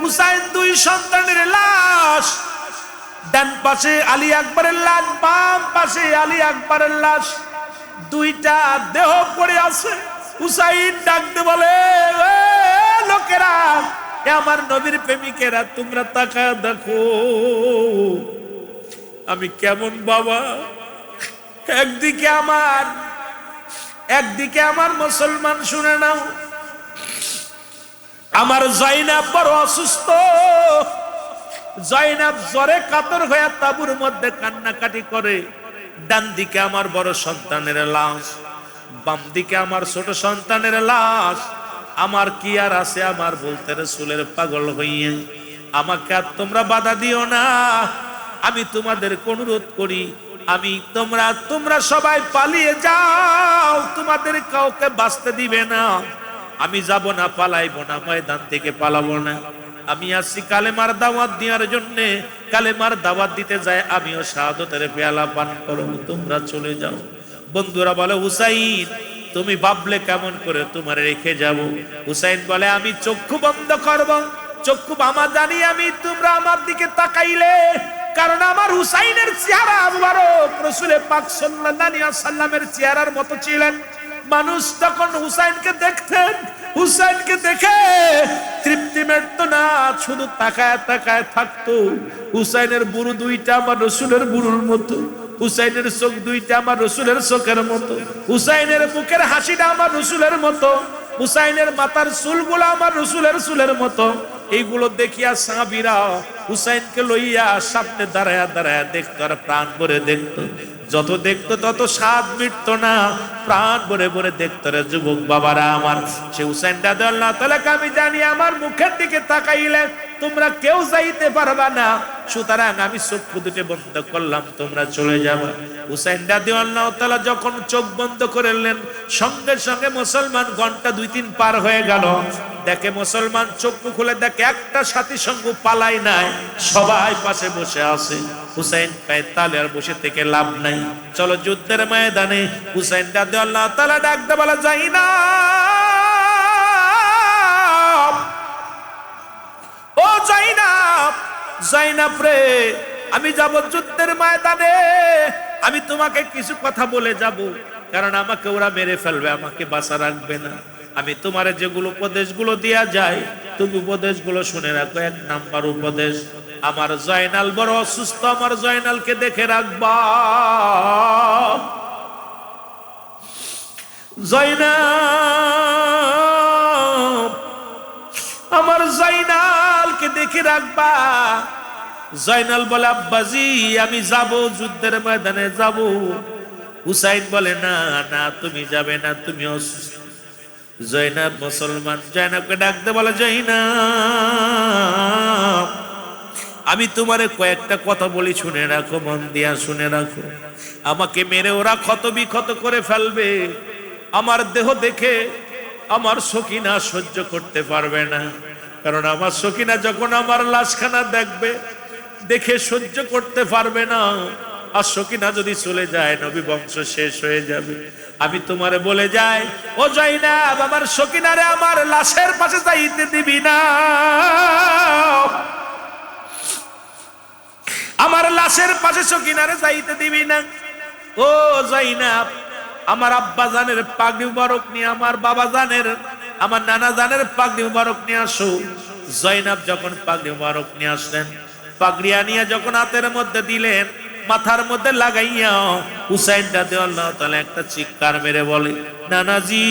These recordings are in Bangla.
হুসাইন দুই সন্তানের লাশ, ডান পাশে আলী আকবরের লাশ, বাম পাশে আলী আকবরের লাশ, দুইটা দেহ পড়ে আছে। হুসাইন ডাকতে বলে, এ লোকেরা, এ আমার নবীর প্রেমিকেরা, তোমরা তাকায় দেখো আমি কেমন বাবা। একদিকে আমার মুসলমান, শুনে নাও, আমার জয়নাব বড় অসুস্থ। জয়নাব জ্বরে কাতর হয়ে তাঁবুর মধ্যে কান্নাকাটি করে। ডান দিকে আমার বড় সন্তানের লাশ, বাম দিকে আমার ছোট সন্তানের লাশ। আমার কি আর আছে আমার বলতে, রাসূলের পাগল হইয়ে আমাকে আর তোমরা বাধা দিও না। আমি তোমাদের অনুরোধ করি, তোমরা সবাই পালিয়ে যাও, তোমাদের কাউকে বাঁচতে দিবে না। আমি যাব না, পালাইবো না, ময়দান থেকে পালাবো না। আমি আসছি কালেমার দাওয়াত দেওয়ার জন্য। কালেমার দাওয়াত দিতে যায় আমিও শাহাদাতের পেয়ালা পান করব, তোমরা চলে যাও। বন্ধুরা বলে, হুসাইন তুমি ভাবলে কেমন করে তোমার রেখে যাব? হুসাইন বলে, আমি চক্ষু বন্ধ করব, চক্ষু আমার জানি আমি, তোমরা আমার দিকে তাকাইলে, কারণ আমার হুসাইনের চেহারা মুবারক রাসূল পাক সাল্লাল্লাহু আলাইহি ওয়াসাল্লামের চেহারার মতো ছিলেন। মানুষ তখন হুসাইনকে দেখতেন, হুসাইনকে দেখে তৃপ্তি মিটতো না, শুধু তাকায় তাকায় থাকতো। হুসাইনের বুড়ো দুইটা আমার রাসূলের বুড়োর মতো, হুসাইনের চোখ দুইটা আমার রাসূলের চোখের মতো, হুসাইনের মুখের হাসিটা আমার রাসূলের মতো, হুসাইনের মাথার চুলগুলো আমার রাসূলের চুলের মতো। এইগুলো দেখিয়া সাহাবীরা হুসাইনকে লইয়া সামনে দাঁড়ায়া দাঁড়ায়া দেখতো আর প্রাণ ভরে দেখতো। যত দেখতো তত স্বাদ মিটতো না, প্রাণ ভরে ভরে দেখতো রে যুবক বাবারা আমার। সে হুসাইন রাদিয়াল্লাহু তাআলা আমি জানি আমার মুখের দিকে তাকাইলে তোমরা কেউ যাইতে পারবা না, সুতরাং আমি চক্ষু দুটো বন্ধ করলাম, তোমরা চলে যাবে। হুসাইন রাদিয়াল্লাহু তাআলা যখন চোখ বন্ধ করলেন, সঙ্গে সঙ্গে মুসলমান ঘন্টা 2-3 পার হয়ে গেল। দেখে মুসলমান চক্ষু খুলে দেখে একটা সাথী সঙ্গ পালাই নাই, সবাই পাশে বসে আছে। হুসাইন কয় তাহলে আর বসে থেকে লাভ নাই, চলো যুদ্ধের ময়দানে। হুসাইন রাদিয়াল্লাহু তাআলা ডাকতে বলা, জাইনাব, ও জাইনাব, জাইনাব রে, আমি যাব যুদ্ধের ময়দানে, আমি তোমাকে কিছু কথা বলে যাব, কারণ আমাকে ওরা মেরে ফেলবে, আমাকে বাঁচা রাখবে না। আমি তোমারে যেগুলো উপদেশগুলো দেয়া যায়, তুমি উপদেশগুলো শুনে রাখো। 1 নাম্বার উপদেশ, আমার জয়নাল বড় অসুস্থ, আমার জয়নালকে দেখে রাখবা। জয়নাল, আমার জয়নালকে দেখে রাখবা। জয়নাল বলে, আব্বাজি আমি যাব, যুদ্ধের ময়দানে যাব। হুসাইন বলে, না না তুমি যাবে না, তুমি অসুস্থ। জয়নাব মুসলমান, জয়নাবকে ডাকতে বলে, জয়নাব আমি তোমারে কয়েকটা কথা বলি, শুনে রাখো, মন দিয়া শুনে রাখো। আমাকে মেরে ওরা ক্ষত বিক্ষত করে ফেলবে, আমার দেহ দেখে আমার সখিনা সহ্য করতে পারবে না, কারণ আমার সখিনা যখন আমার লাশখানা দেখবে, দেখে সহ্য করতে পারবে না। আর সখিনা যদি চলে যায়, নবী বংশ শেষ হয়ে যাবে। আমি তোমারে বলে যাই, ও জয়নাব, আমার সখিনারে আমার লাশের পাশে যাইতে দিবি না, আমার লাশের পাশে সখিনারে যাইতে দিবি না। ও জয়নাব, আমার আব্বা জানের পাগড়ি মুবারক নিয়ে, আমার বাবা জানের, আমার নানা জানের পাগড়ি মুবারক নিয়ে আসো। জয়নাব যখন পাগড়ি মুবারক নিয়ে আসলেন, পাগড়ি আনিয়া যখন হাতের মধ্যে দিলেন, মাথার মধ্যে লাগাইয়া, হুসাইন রাদিয়াল্লাহু তাআলা একটা চিৎকার মেরে বলে, নানাজি,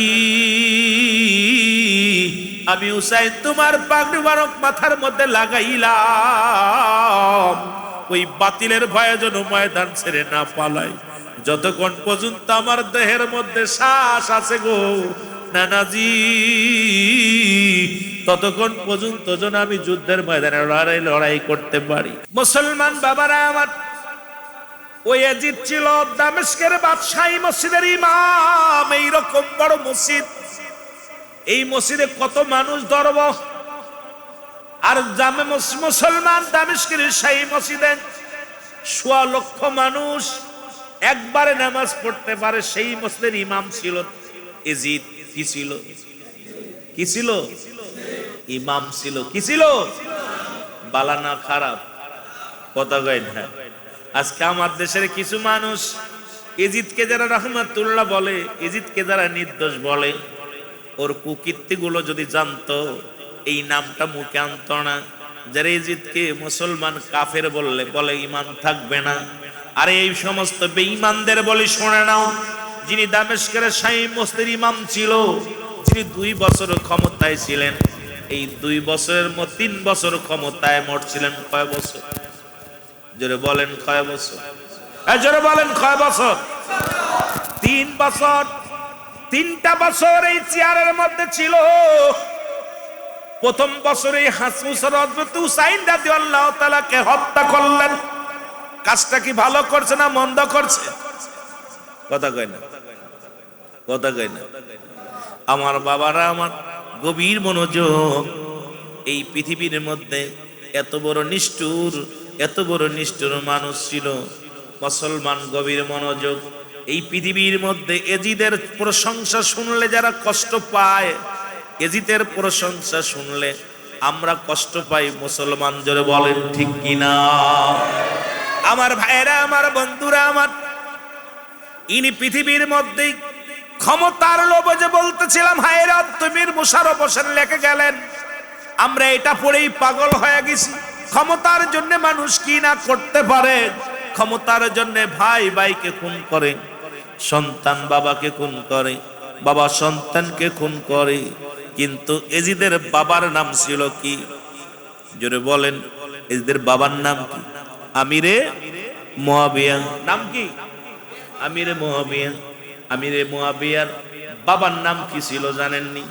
আমি হুসাইন তোমার পাগড়ি মুবারক মাথার মধ্যে লাগাইলাম, ওই বাতিলের ভয়ে যেন ময়দান ছেড়ে না পালাই, যতক্ষণ পর্যন্ত আমার দেহের মধ্যে শ্বাস আছে গো নানাজি, ততক্ষণ পর্যন্ত যেন আমি যুদ্ধের ময়দানে লড়াই করতে পারি। মুসলমান বাবারা আমার, ওই ইয়াজিদ ছিল দামেস্কের বাদশাহী মসজিদের ইমাম। এইরকম বড় মসজিদ, এই মসজিদে কত মানুষ ধরব, আর জামে মুসলমান দামেস্কের শাহী মসজিদে 1.25 লক্ষ মানুষ একবারে নামাজ পড়তে পারে। সেই মসজিদের ইমাম ছিল ইয়াজিদ। কি ছিল? কি ছিল? ইমাম ছিল। কি ছিল? বালা না খারাপ, কথা কয় না। আজকে আমার দেশের কিছু মানুষ এজিদকে যারা রহমাতুল্লাহ বলে, এজিদকে যারা নির্দোষ বলে, ওর কুকীর্তি গুলো যদি জানতো এই নামটা মুখে আনতো না। যারা এজিদকে মুসলমান কাফের বললে বলে ইমান থাকবে না। আরে এই সমস্ত বেঈমানদের বলি শুনে নাও, যিনি দামেস্কের শাহী মসজিদের ইমাম ছিল, যিনি 2 বছর ক্ষমতায় ছিলেন, এই 2 বছরের মধ্যে 3 বছর ক্ষমতায় মরছিলেন কয় বছর? জোরে বলেন কয় বছর? জোরে বলেন কয় বছর? 3 বছর। 3টা বছর এই চেয়ারের মধ্যে ছিল। প্রথম বছরে হযরত হুসাইন রাদিয়াল্লাহু তাআলা কে হত্যা করলেন। কাজটা কি ভালো করছে না মন্দ করছে? কথা কয় না, কথা কয় না। আমার বাবারা, আমার গভীর মনোযোগ। এই পৃথিবীর মধ্যে এত বড় নিষ্ঠুর, এত বড় নিষ্ঠুর মানুষ ছিল মুসলমান। গভীর মনোযোগ। এই পৃথিবীর মধ্যে এজিদের প্রশংসা শুনলে যারা কষ্ট পায়, এজিদের প্রশংসা শুনলে আমরা কষ্ট পাই মুসলমান। জোরে বলেন ঠিক কিনা? আমার ভাইরা, আমার বন্ধুরা, আমার ইনি পৃথিবীর মধ্যে ক্ষমতার লোভে যে বলতেছিলাম হায়রাত তুমির মুশাররফ হোসেন লিখে গেলেন, আমরা এটা পড়েই পাগল হয়ে গেছি। ক্ষমতার জন্য মানুষ কি না করতে পারে। ক্ষমতার জন্য ভাই ভাইকে খুন করে, সন্তান বাবাকে খুন করে, বাবা সন্তানকে খুন করে। কিন্তু এজিদের বাবার নাম ছিল কি? জোরে বলেন, এজিদের বাবার নাম কি? আমিরে মুয়াবিয়া। নাম কি? আমিরে মুয়াবিয়া। আমিরে মুয়াবিয়ার বাবার নাম কি ছিল জানেননি?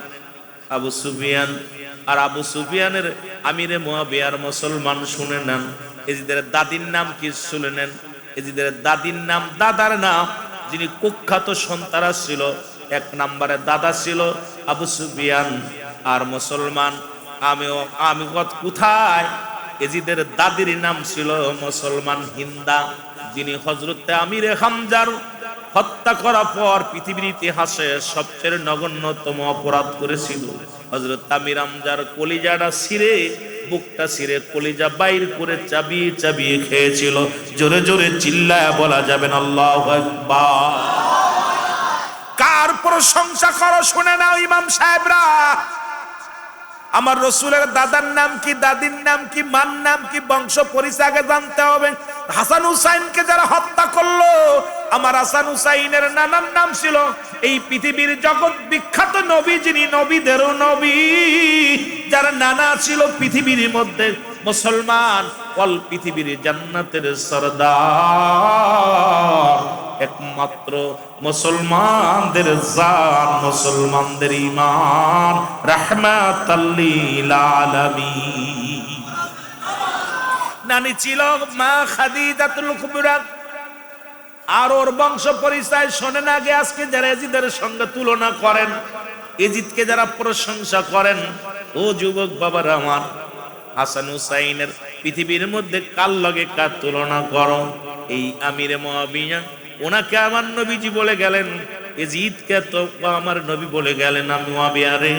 আবু সুফিয়ান। আর আবু সুফিয়ানের আমিরে মুয়াবিয়ার মুসলমান শুনে নেন। এজিদের দাদির নাম কি শুনে নেন? এজিদের দাদির নাম, দাদার নাম, যিনি কুখ্যাত সন্তান ছিল, 1 নম্বরে দাদা ছিল আবু সুফিয়ান। আর মুসলমান আমি কোথায়? এজিদের দাদির নাম ছিল মুসলমান হিন্দা, যিনি হযরতে আমিরে হামজার হত্যা করার পর পৃথিবীর ইতিহাসে সবচেয়ে নগণ্যতম অপরাধ করেছিল। হযরত আমির হামজার কলিজাটা ছিঁড়ে, বুকটা ছিঁড়ে কলিজা বাইর করে চাবিয়ে চাবিয়ে খেয়েছিল। জোরে জোরে চিল্লায়া বলা যাবেন আল্লাহু আকবার। কার প্রশংসা করো শুনে নাও ইমাম সাহেবরা। আমার রসুলের দাদার নাম কি, দাদির নাম কি, মার নাম কি, বংশ পরিচয় আগে জানতে হবে। হাসান হুসাইনকে যারা হত্যা করলো, আমার হাসান হুসাইনের নানার নাম ছিল এই পৃথিবীর জগৎ বিখ্যাত নবী, যিনি নবীদেরও নবী, যার নানা ছিল পৃথিবীর মধ্যে মুসলমান, অল পৃথিবীর জান্নাতের সরদার, একমাত্র মুসলমানদের জান, মুসলমানদের ঈমান, রাহমাতাল লিল আলামিন। নানি ছিল মা খাদিজাতুল কুবরা। আর ওর বংশ পরিচয় শোনেন আগে। আজকে যারা এজিদের সঙ্গে তুলনা করেন, এজিদকে যারা প্রশংসা করেন, ও যুবক বাবারা আমার, হাসান হুসাইনের পৃথিবীর মধ্যে কার লগে কার তুলনা করো? এই আমিরে মুয়াবিয়া, ওনাকে আমার নবীজি বলে গেলেন, এজিদকে তো আমার নবী বলে গেলেন, আমি মুয়াবিয়া রে,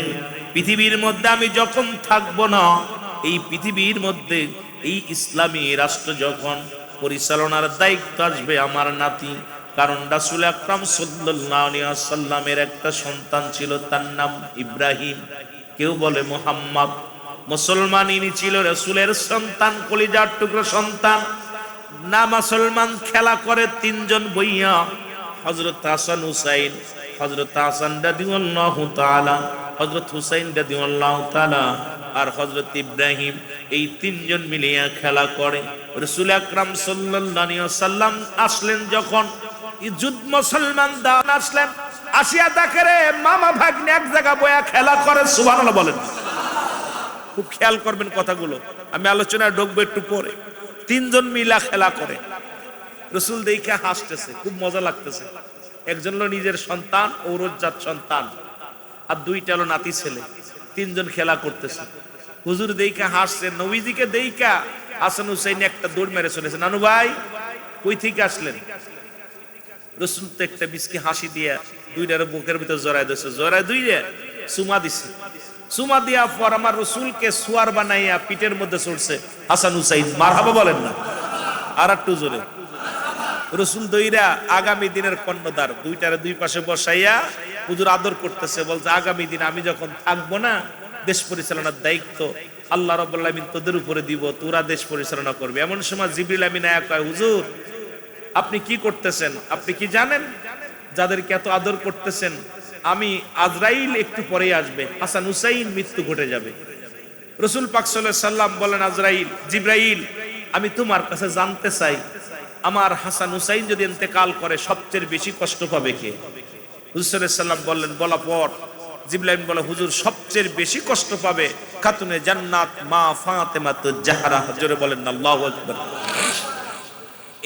পৃথিবীর মধ্যে আমি যখন থাকবো না, এই পৃথিবীর মধ্যে এই ইসলামী রাষ্ট্র যখন পরিচালনার দায়িত্ব আসবে আমার নাতি। কারণ রাসূল আকরাম সাল্লাল্লাহু আলাইহি ওয়াসাল্লামের একটা সন্তান ছিল, তার নাম ইব্রাহিম, কেউ বলে মুহাম্মদ। মুসলমান ইনি ছিল রাসূলের সন্তান, কলিজার টুকরো সন্তান। না মুসলমান খেলা করে 3 জন বইয়া, হযরত হাসান হুসাইন, হযরত হাসান রাদিয়াল্লাহু তাআলা, হযরত হুসাইন রাদিয়াল্লাহু তাআলা আর হযরত ইব্রাহিম, এই 3 জন মিলিয়া খেলা করে। রাসূল আকরাম সাল্লাল্লাহু আলাইহি ওয়াসাল্লাম আসলেন যখন, যুদ্ধ মুসলমান দান আসলেন, আসিয়া দেখে রে মামা ভাগ্নে এক জায়গা বয়া খেলা করে। সুবহানাল্লাহ বলেন। খুব খেয়াল করবেন কথাগুলো, আমি আলোচনায় ঢুকবো একটু পরে। 3 জন মিলা খেলা করে। রাসূল দেখে হাসতেছে, খুব মজা লাগতেছে। একজন হলো নিজের সন্তান, ঔরজাত সন্তান, আর 2টা হলো নাতি ছেলে। 3 জন খেলা করতেছে। হুজুর দেখে হাসছে, নবীজিকে দেখে হাসান হুসাইন একটা দৌড় মেরে চলেছে, নানু ভাই কই থেকে আসলেন? রাসূল তো একটা বিস্কি হাসি দিয়া 2টার বুকের ভিতর জড়ায় দিয়েছে, জড়ায় 2টা চুমা দিছে। চুমা দিয়া পর আমার রসুলকে সুয়ার বানাইয়া পিঠের মধ্যে চড়ছে হাসান হুসাইন, মারহাবা বলেন না? আর একটু জোরে। রসুল দইরা আগামী দিনের কর্ণধার, দুইটারে দুই পাশে বসাইয়া হুজুর আদর করতেছে, বলছে আগামী দিন আমি যখন থাকবো না, দেশ পরিচালনার দায়িত্ব আল্লাহ রাব্বুল আলামিন তোদের উপরে দিব, তোরা দেশ পরিচালনা করবে। এমন সময় জিবরিল আমিন আয়া কয়, হুজুর আপনি কি করতেছেন? আপনি কি জানেন যাদেরকে এত আদর করতেছেন, আমি আজরাইল একটু পরেই আসবে, হাসান হুসাইন মৃত্যু ঘটে যাবে। রসুল পাক সাল্লাল্লাহু আলাইহি সাল্লাম বলেন, আজরাইল, জিবরাইল আমি তোমার কাছে জানতে চাই, আমার হাসান হুসাইন যদি ইন্তেকাল করে সবচেয়ে বেশি কষ্ট পাবে কে? হুজুর সাল্লাল্লাহু আলাইহি সাল্লাম বললেন, বলা পর জিবরাইল বলে, হুজুর সবচেয়ে বেশি কষ্ট পাবে খাতুনে জান্নাত মা ফাতেমাতুজ জাহরা। জোরে বলেন আল্লাহু আকবার।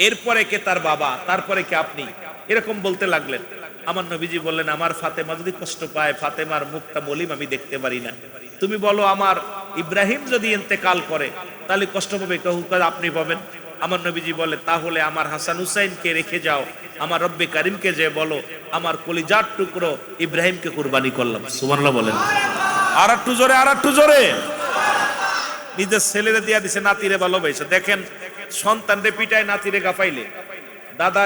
এরপরে কে? তার বাবা, তারপরে কে? আপনি। এরকম বলতে লাগলেন। আমার নবীজি বললেন, আমার ফাতেমা যদি কষ্ট পায়, ফাতেমার মুখটা মলিম আমি দেখতে পারি না। তুমি বলো আমার ইব্রাহিম যদি ইন্তেকাল করে তাহলে কষ্ট পাবে কেউ? আপনি পাবেন। আমার নবীজি বলে, তাহলে আমার হাসান হুসাইনকে রেখে যাও, আমার রব্বে কারিমকে যে বলো আমার কলিজার টুকরো ইব্রাহিমকে কুরবানি করলাম। সুবহানাল্লাহ বলেন। আর একটু জোরে, আর একটু জোরে। নিজের ছেলেরে দিয়া দিছে, নাতিরে ভালোবাসে। দেখেন সন্তানরে পিটায়, নাতিরে গাফাইলে। দাদা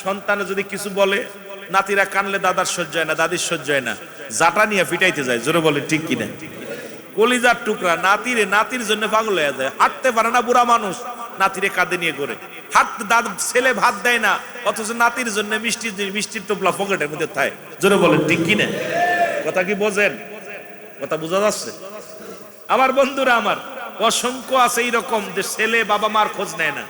সন্তানে যদি কিছু বলে, নাতিরা কানলে দাদার সহ্য হয় না, দাদির সহ্য হয় না, জাটা নিয়ে পিটাইতে যায়। জোরে বলে ঠিক কিনা? কলিজার টুকরা নাতিরে, নাতির জন্য পাগল হয়ে যায়। হাঁটতে পারে না বুড়া মানুষ, নাতিরে কাঁধে নিয়ে ঘুরে। হাঁটতে দাদা ছেলে ভাত দেয় না, অথচ নাতির জন্য মিষ্টির টোপলা পকেটের মধ্যে থাকে। জোরে বলেন ঠিক কিনা? কথা কি বোঝেন? কথা বোঝা যাচ্ছে? আমার বন্ধুরা, আমার অসংখ্য আছে এইরকম যে ছেলে বাবা মার খোঁজ নেয় না,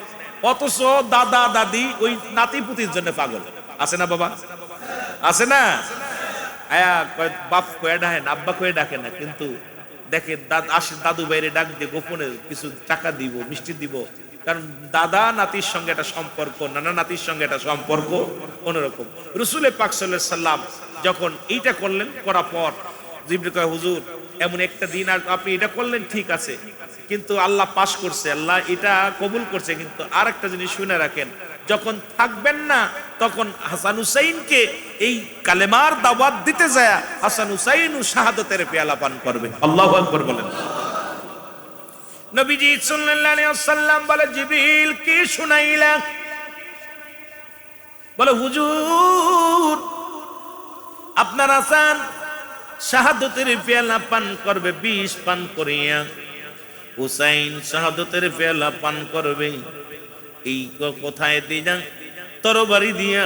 অথচ দাদা দাদি ওই নাতি পুতির জন্য পাগল। আছে না বাবা? আছে না? বাপ কয়ে ডাকেন, আব্বা কয়ে ডাকে না, কিন্তু দেখে দাদু বাইরে ডাক দিয়ে গোপনে কিছু টাকা দিব, মিষ্টি দিব। কারণ দাদা নাতির সঙ্গে একটা সম্পর্ক, নানা নাতির সঙ্গে একটা সম্পর্ক অন্যরকম। রসুল পাক সাল্লাল্লাহু আলাইহি সাল্লাম যখন এইটা করলেন, করার পর জিবরিল কয়, হুজুর এমন একটা দিন আর আপনি এটা করলেন, ঠিক আছে, কিন্তু আল্লাহ পাশ করছে, আল্লাহ এটা কবুল করছে, কিন্তু আর একটা জিনিস শুনে রাখেন, যখন থাকবেন না তখন হাসান হুসাইনকে এই কালেমার দাওয়াত দিতে যায় হাসান হুসাইন শাহাদাতের পেয়ালা পান করবে। আল্লাহু আকবার বলেন। নবীজি সাল্লাল্লাহু আলাইহি ওয়াসাল্লাম বলে, জিবরিল কি শুনাইলা? বলে, হুজুর আপনার হাসান শাহাদাতের পেয়ালা পান করবে, বিষ পান করিয়া হুসাইন শাহাদাতের পেয়ালা পান করবে। এই কোথায় দিয়া? তরবারি দিয়া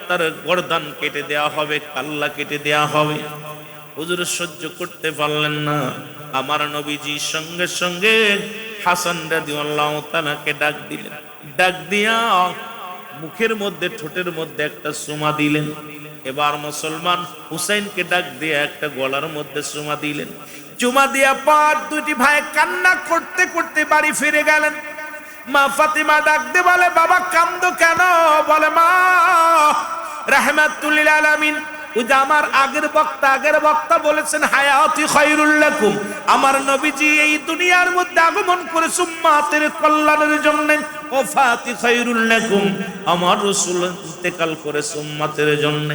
তার গর্দান কেটে দেওয়া হবে, কাল্লা কেটে দেওয়া হবে। হুজুর সহ্য করতে পারলেন না। আমার নবীজি সঙ্গে সঙ্গে হাসান রাদিয়াল্লাহু তাআলাকে ডাক দিলেন। ডাক দিয়া মুখের মধ্যে, ঠোঁটের মধ্যে একটা চুমা দিলেন। এবার মুসলমান হুসাইনকে ডাক দিয়ে একটা গলার মধ্যে চুমা দিলেন। চুমা দিয়া পর দুটি ভাই কান্না করতে করতে বাড়ি ফিরে গেলেন। মা ফাতিমা ডাক দিয়ে বলে, বাবা কান্দো কেন? বলে, মা রাহমাতুল লিল আলামিন, ওই যে আমার আগের বক্তা বলেছেন হায়াতি খায়রুল লাকুম, আমার নবীজি এই দুনিয়ার মধ্যে আগমন করেছে উম্মতের কল্যাণের জন্য। ওফাতি খায়রুল লাকুম, আমার রাসূল ইন্তেকাল করেছে উম্মতের জন্য।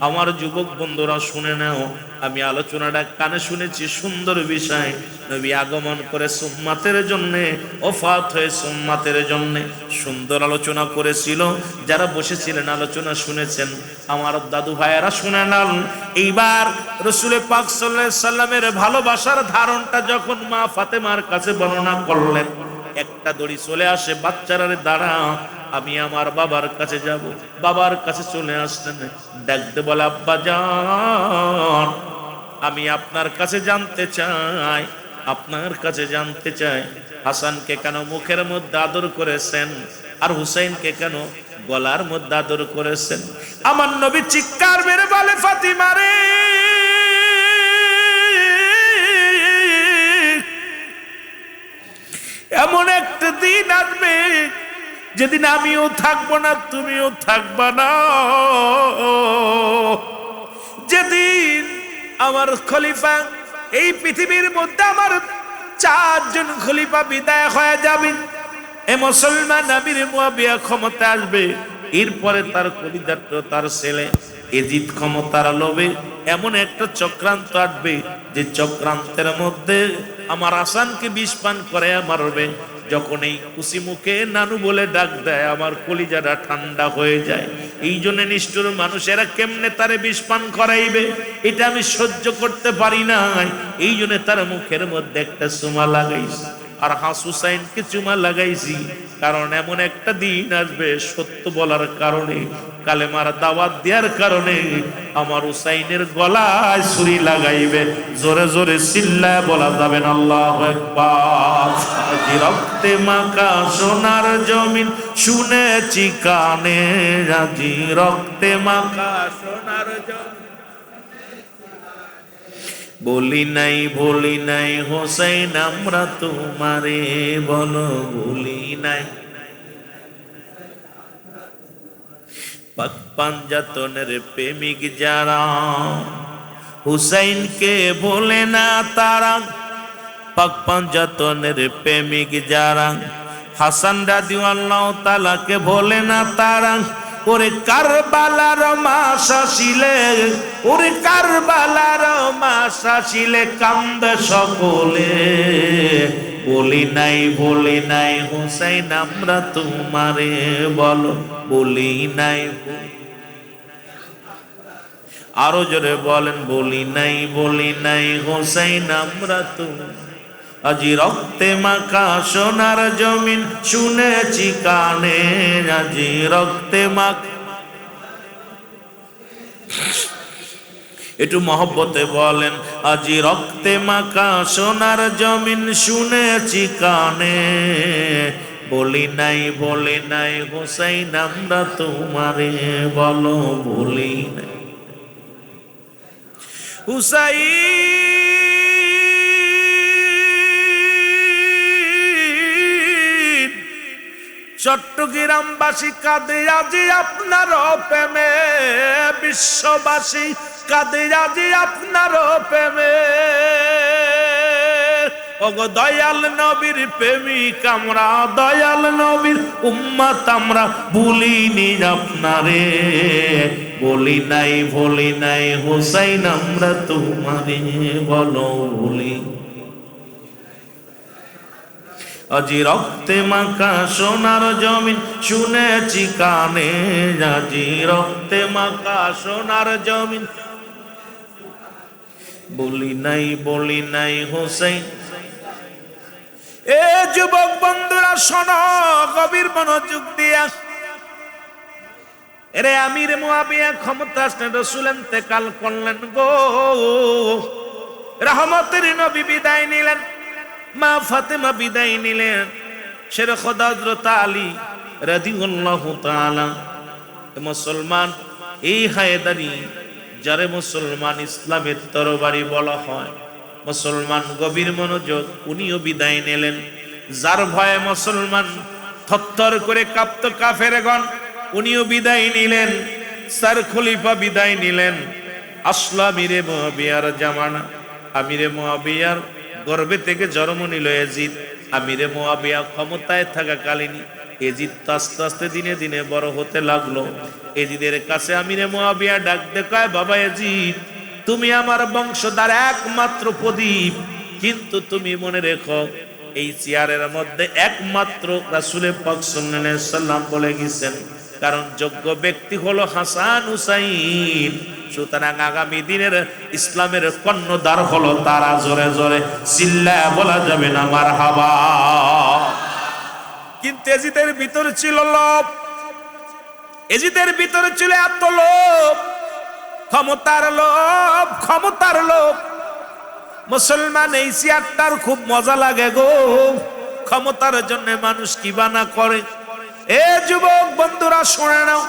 আমার যুবক বন্ধুরা শুনে নাও, আমি আলোচনাটা কানে শুনেছি, সুন্দর বিষয়। নবী আগমন করে উম্মতের জন্য, ওফাত হয়েছে উম্মতের জন্য। সুন্দর আলোচনা করেছিল, যারা বসেছিলেন আলোচনা শুনেছেন, আমার দাদু ভাইয়েরা শুনে নাও। এইবার রাসূল পাক সাল্লাল্লাহু আলাইহি সাল্লামের ভালোবাসার ধারণটা যখন মা ফাতেমার কাছে বর্ণনা করলেন, একটা দড়ি চলে আসে, বাচ্চারা দাঁড়া, আমি আমার বাবার কাছে যাব। বাবার কাছে চলে আসলেন, ডাকতে বলে, আব্বা জান আমি আপনার কাছে জানতে চাই, আপনার কাছে জানতে চাই হাসানকে কেন মুখের মধ্যে আদর করেছেন আর হুসাইনকে কেন গলার মধ্যে আদর করেছেন? আমার নবী চিৎকার মেরে বলে, ফাতিমা রে, এমন একটা দিন আসবে যেদিন আমিও থাকবো না, তুমিও থাকবা না। যেদিন আমার খলিফা, এই পৃথিবীর মধ্যে আমার 4 জন খলিফা বিদায় হয়ে যাবে, এ মুসলমান আমির মুয়াবিয়া ক্ষমতা আসবে, এরপরে তার কলিজার তার ছেলে এজিদ ক্ষমতার লোভে এমন একটা চক্রান্ত আটবে যে চক্রান্তের মধ্যে আমার হাসানকে বিষ পান করে মারবে। যখন এই কুসি মুখে নানু বলে ডাক দেয় আমার কলিজাটা ঠান্ডা হয়ে যায়। এই জন্য নিষ্ঠুর মানুষেরা কেমনে তারে বিষ পান করাইবে এটা আমি সহ্য করতে পারি না। এই জন্য তার মুখের মধ্যে একটা চুমা লাগাইছি, আর হুসাইনকে চুমা লাগাইছি কারণ এমন একটা দিন আসবে সত্য বলার কারণে, কালেমার দাওয়াত দেওয়ার কারণে আমার হুসাইনের গলায় ছুরি লাগাইবে। জোরে জোরে চিল্লায় বলা যাবে না আল্লাহু আকবার। আজি রক্তে মাখা সোনার জমিন শুনেছি কানে, আজি রক্তে মাখা সোনার জমিন বলি নাই ভুলি নাই হোসেন আমরা তোমারে বলো ভুলি নাই। পাক পাঞ্জাতনের প্রেমিক যারা হুসাইনকে ভোলে না তারা, পাক পাঞ্জাতনের প্রেমিক যারা হাসান রাদিয়াল্লাহু তাআলাকে ভোলে না তারা। ওরে কারবালার মাস আসিলে, ওরে কারবালার মাস আসিলে কান্দে সকলে, বলি নাই হুসাইন আমরা তোমারে বলো বলি নাই। আরো জোরে বলেন বলি নাই হুসাইন আমরা তুমি। আজি রক্তে মাখা সোনার জমিন শুনেছি কানে, আজি রক্তে মাখা। একটু মহব্বতে বলেন আজি রক্তে মাখা সোনার জমিন শুনেছি কানে, বলি নাই হুসাইন আমরা তোমারে বলো বলি নাই। হুসাইন চট্টগ্রামবাসী কাঁদে আজি আপনার প্রেমে, বিশ্ববাসী কাঁদে আজি আপনার প্রেমে। ওগো দয়াল নবীর প্রেমিক আমরা, দয়াল নবীর উম্মত আমরা ভুলিনি আপনারে, বলি নাই হুসাইন আমরা তোমারে বলো বলি। আজি রক্তে মাখা সোনার জমিন শুনেছি কানে, আজি রক্তে মাখা সোনার জমিন বলি নাই হুসাইন। এ যুবক বন্ধুরা শোনো গভীর মনোযোগ দিয়া। এরে আমির মুআবিয়া ক্ষমতা আসলে রাসূল ইন্তেকাল করলেন গো, রহমতের নবী বিদায় নিলেন, মা ফাতেমা বিদায় নিলেন, শের খোদা হযরত আলী রাদিয়াল্লাহু তাআলা। মুসলমান এই হায়দারি যারে মুসলমান ইসলামের তরবারি বলা হয়, মুসলমান গভীর মনোযোগ, উনিও বিদায় নিলেন। যার ভয়ে মুসলমান থরথর করে কাঁপত কাফেরগণ, উনিও বিদায় নিলেন। স্যার খলিফা বিদায় নিলেন। আসলো আমিরে মুআবিয়ার জামানা। আমিরে মুআবিয়ার গর্ভে থেকে জন্ম নিল এজিদ। আমিরে মুআবিয়া ক্ষমতায় থাকাকালীন এজিদ আস্তে আস্তে দিনে দিনে বড় হতে লাগলো। এজিদের কাছে আমিরে মুআবিয়া ডাক দেখায়, বাবা এজিদ তুমি আমার বংশধর একমাত্র প্রদীপ, কিন্তু তুমি মনে রেখো এই চেয়ারের মধ্যে একমাত্র রাসূল পাক সাল্লাল্লাহু আলাইহি ওয়াসাল্লাম বলে গেছেন, কারণ যোগ্য ব্যক্তি হলো হাসান হুসাইন। সুতরাং আগামী দিনের ইসলামের কর্ণধার হলো তারা। জোরে জোরে চিল্লায়া বলা যাবে না মারহাবা। কিন্তু এজিদের ভিতরে ছিল লোভ, এজিদের ভিতরে ছিল এত লোভ, ক্ষমতার লোভ। মুসলমান এই চেয়ারটার খুব মজা লাগে গো, ক্ষমতার জন্য মানুষ কি বানা করে। এ যুবক বন্ধুরা শুনে নাও,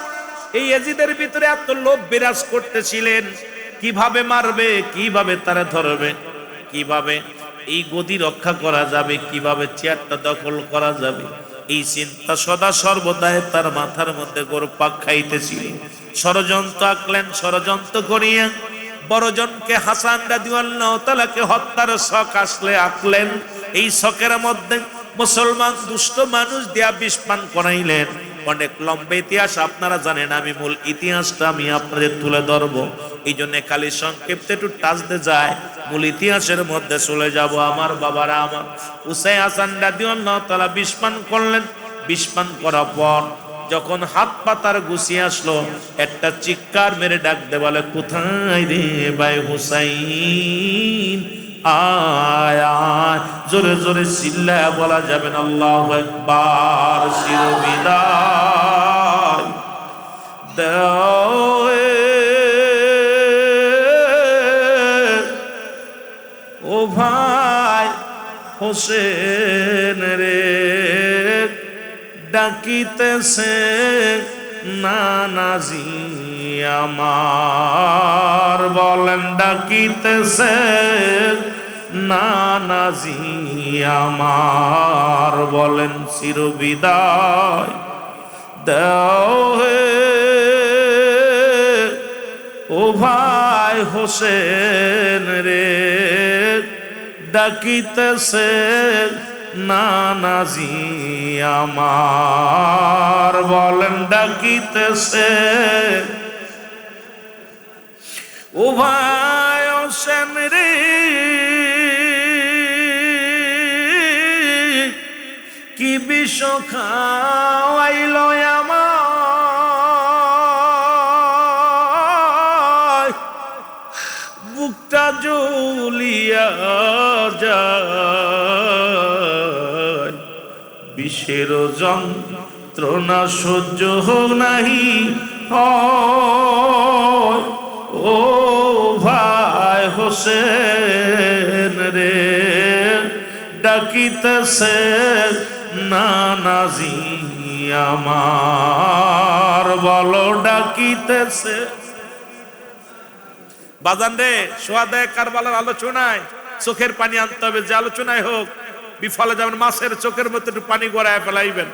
এই এজিদের ভিতরে এত লোভ বিরাজ করতেছিলেন। কিভাবে মারবে, কিভাবে তারা ধরবে, কিভাবে এই গদি রক্ষা করা যাবে, কিভাবে চেয়ারটা দখল করা যাবে, এই চিন্তা সদা সর্বদাই তার মাথার মধ্যে ঘুরপাক খাইতেছিল। ষড়যন্ত্র আঁকলেন, ষড়যন্ত্র করিয়া বড়জনকে হাসান রাদিয়াল্লাহু তাআলাকে হত্যার শখ আসলে আঁকলেন। এই শখের মধ্যে মুসলমান দুষ্ট মানুষ দিয়া বিষ পান করাইলেন। অনেক লম্বা ইতিহাস, আপনারা জানেন, আমি মূল ইতিহাসটা আমি আপনাদের তুলে ধরবো। এই জন্য খালি সংক্ষিপ্ত একটু টাচ দিয়ে যায়, মূল ইতিহাসের মধ্যে চলে যাব। আমার বাবারা, আমার হুসাইন হাসান রাদিয়াল্লাহু তাআলা বিষ পান করলেন। বিষ পান করার পর যখন হাত পাতার গুছিয়ে আসলো, একটা চিৎকার মেরে ডাক দে, বলে কোথায় রে ভাই হুসাইন, আয় আয়। জোরে জোরে চিল্লায়া বলা যাবেন আল্লাহু আকবার। শিরবিদায় দাও ও ভাই হোসেন রে, ডাকিতেছে নানাজি আমার, বলেন ডাকিতেছে নানাজি আমার, বলেন চিরবিদায় দাও হে ও ভাই হোসেন রে, ডাকিতেছে নানাজি আমার, বলেন ডাকিতেছে ও ভাই হোসেন রে, কি বিষ খাওয়াইল আমার, বুকটা জ্বলিয়া যায়, বিষের যন্ত্রণা সহ্য নাহি হয়, ও ভাই হোসেন রে, ডাকিতেছে নানাজি আমার, বলো ডাকিতেছে। বাজান রে, সোহাদায়ে কারবালার আলোচনায় চোখের পানি আনতে হবে, যে আলোচনায় হোক বিফলে যাবেন, মাছের চোখের মধ্যে একটু পানি গড়ায় ফেলাইবেন,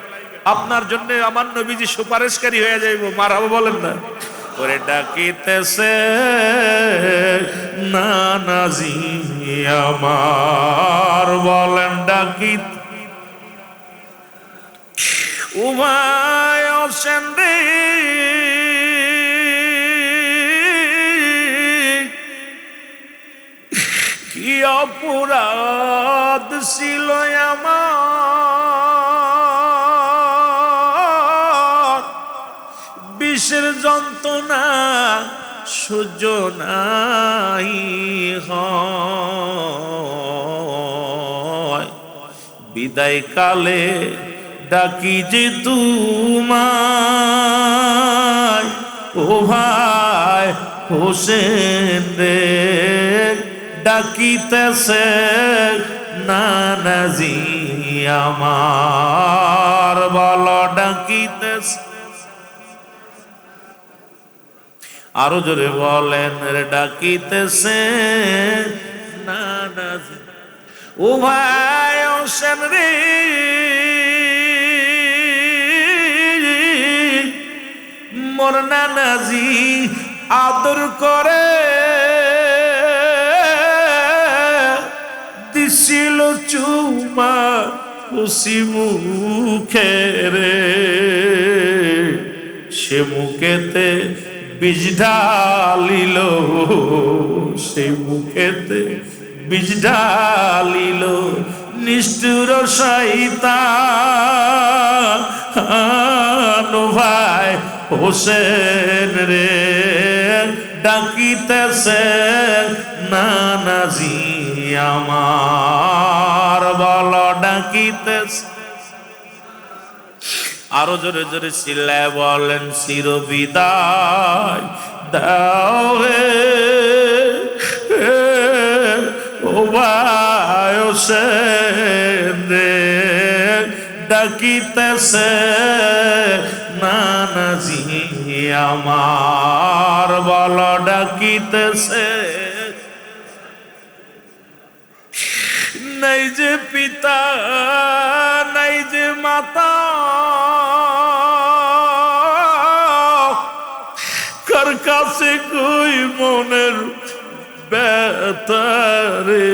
আপনার জন্য আমার নবীজি সুপারিশকারী হয়ে যাইব। মারহাবা বলেন না। করে ডাকিতেছে নানাজি আমার, বলেন ডাকিত উমায় হোসেন রে, কি অপরাধ ছিল আমার, বিষের যন্ত্রণা সহ্য নাই হয়, বিদায় কালে ডাকি যে তোমায় ও ভাই হোসেন রে, ডাকিতেছে নানাজি আমার, বলো ডাকিতেছে। আরো জোরে বলেন রে, ডাকিতেছে নানাজি ও ভাই হোসেন রে, মোর নানাজি আদর করে দিছিল চুমা খুশি মুখে রে, সে মুখেতে বীজ ঢালিল, সে মুখেতে বীজ ঢালিল, নিষ্ঠুর শয়তান ভাই হোসেন রে, ডাকিতেছে নানাজি আমার, বলো ডাকিতেছে। আরো জোরে জোরে চিল্লায় বলেন চিরবিদায় দাও হে ও ভাই হোসেন রে, ডাকিতেছে নানাজি আমার, বলো ডাকিতেছে। নাই যে পিতা নাই যে মাতা, কার কাছে কই মনের ব্যথারে,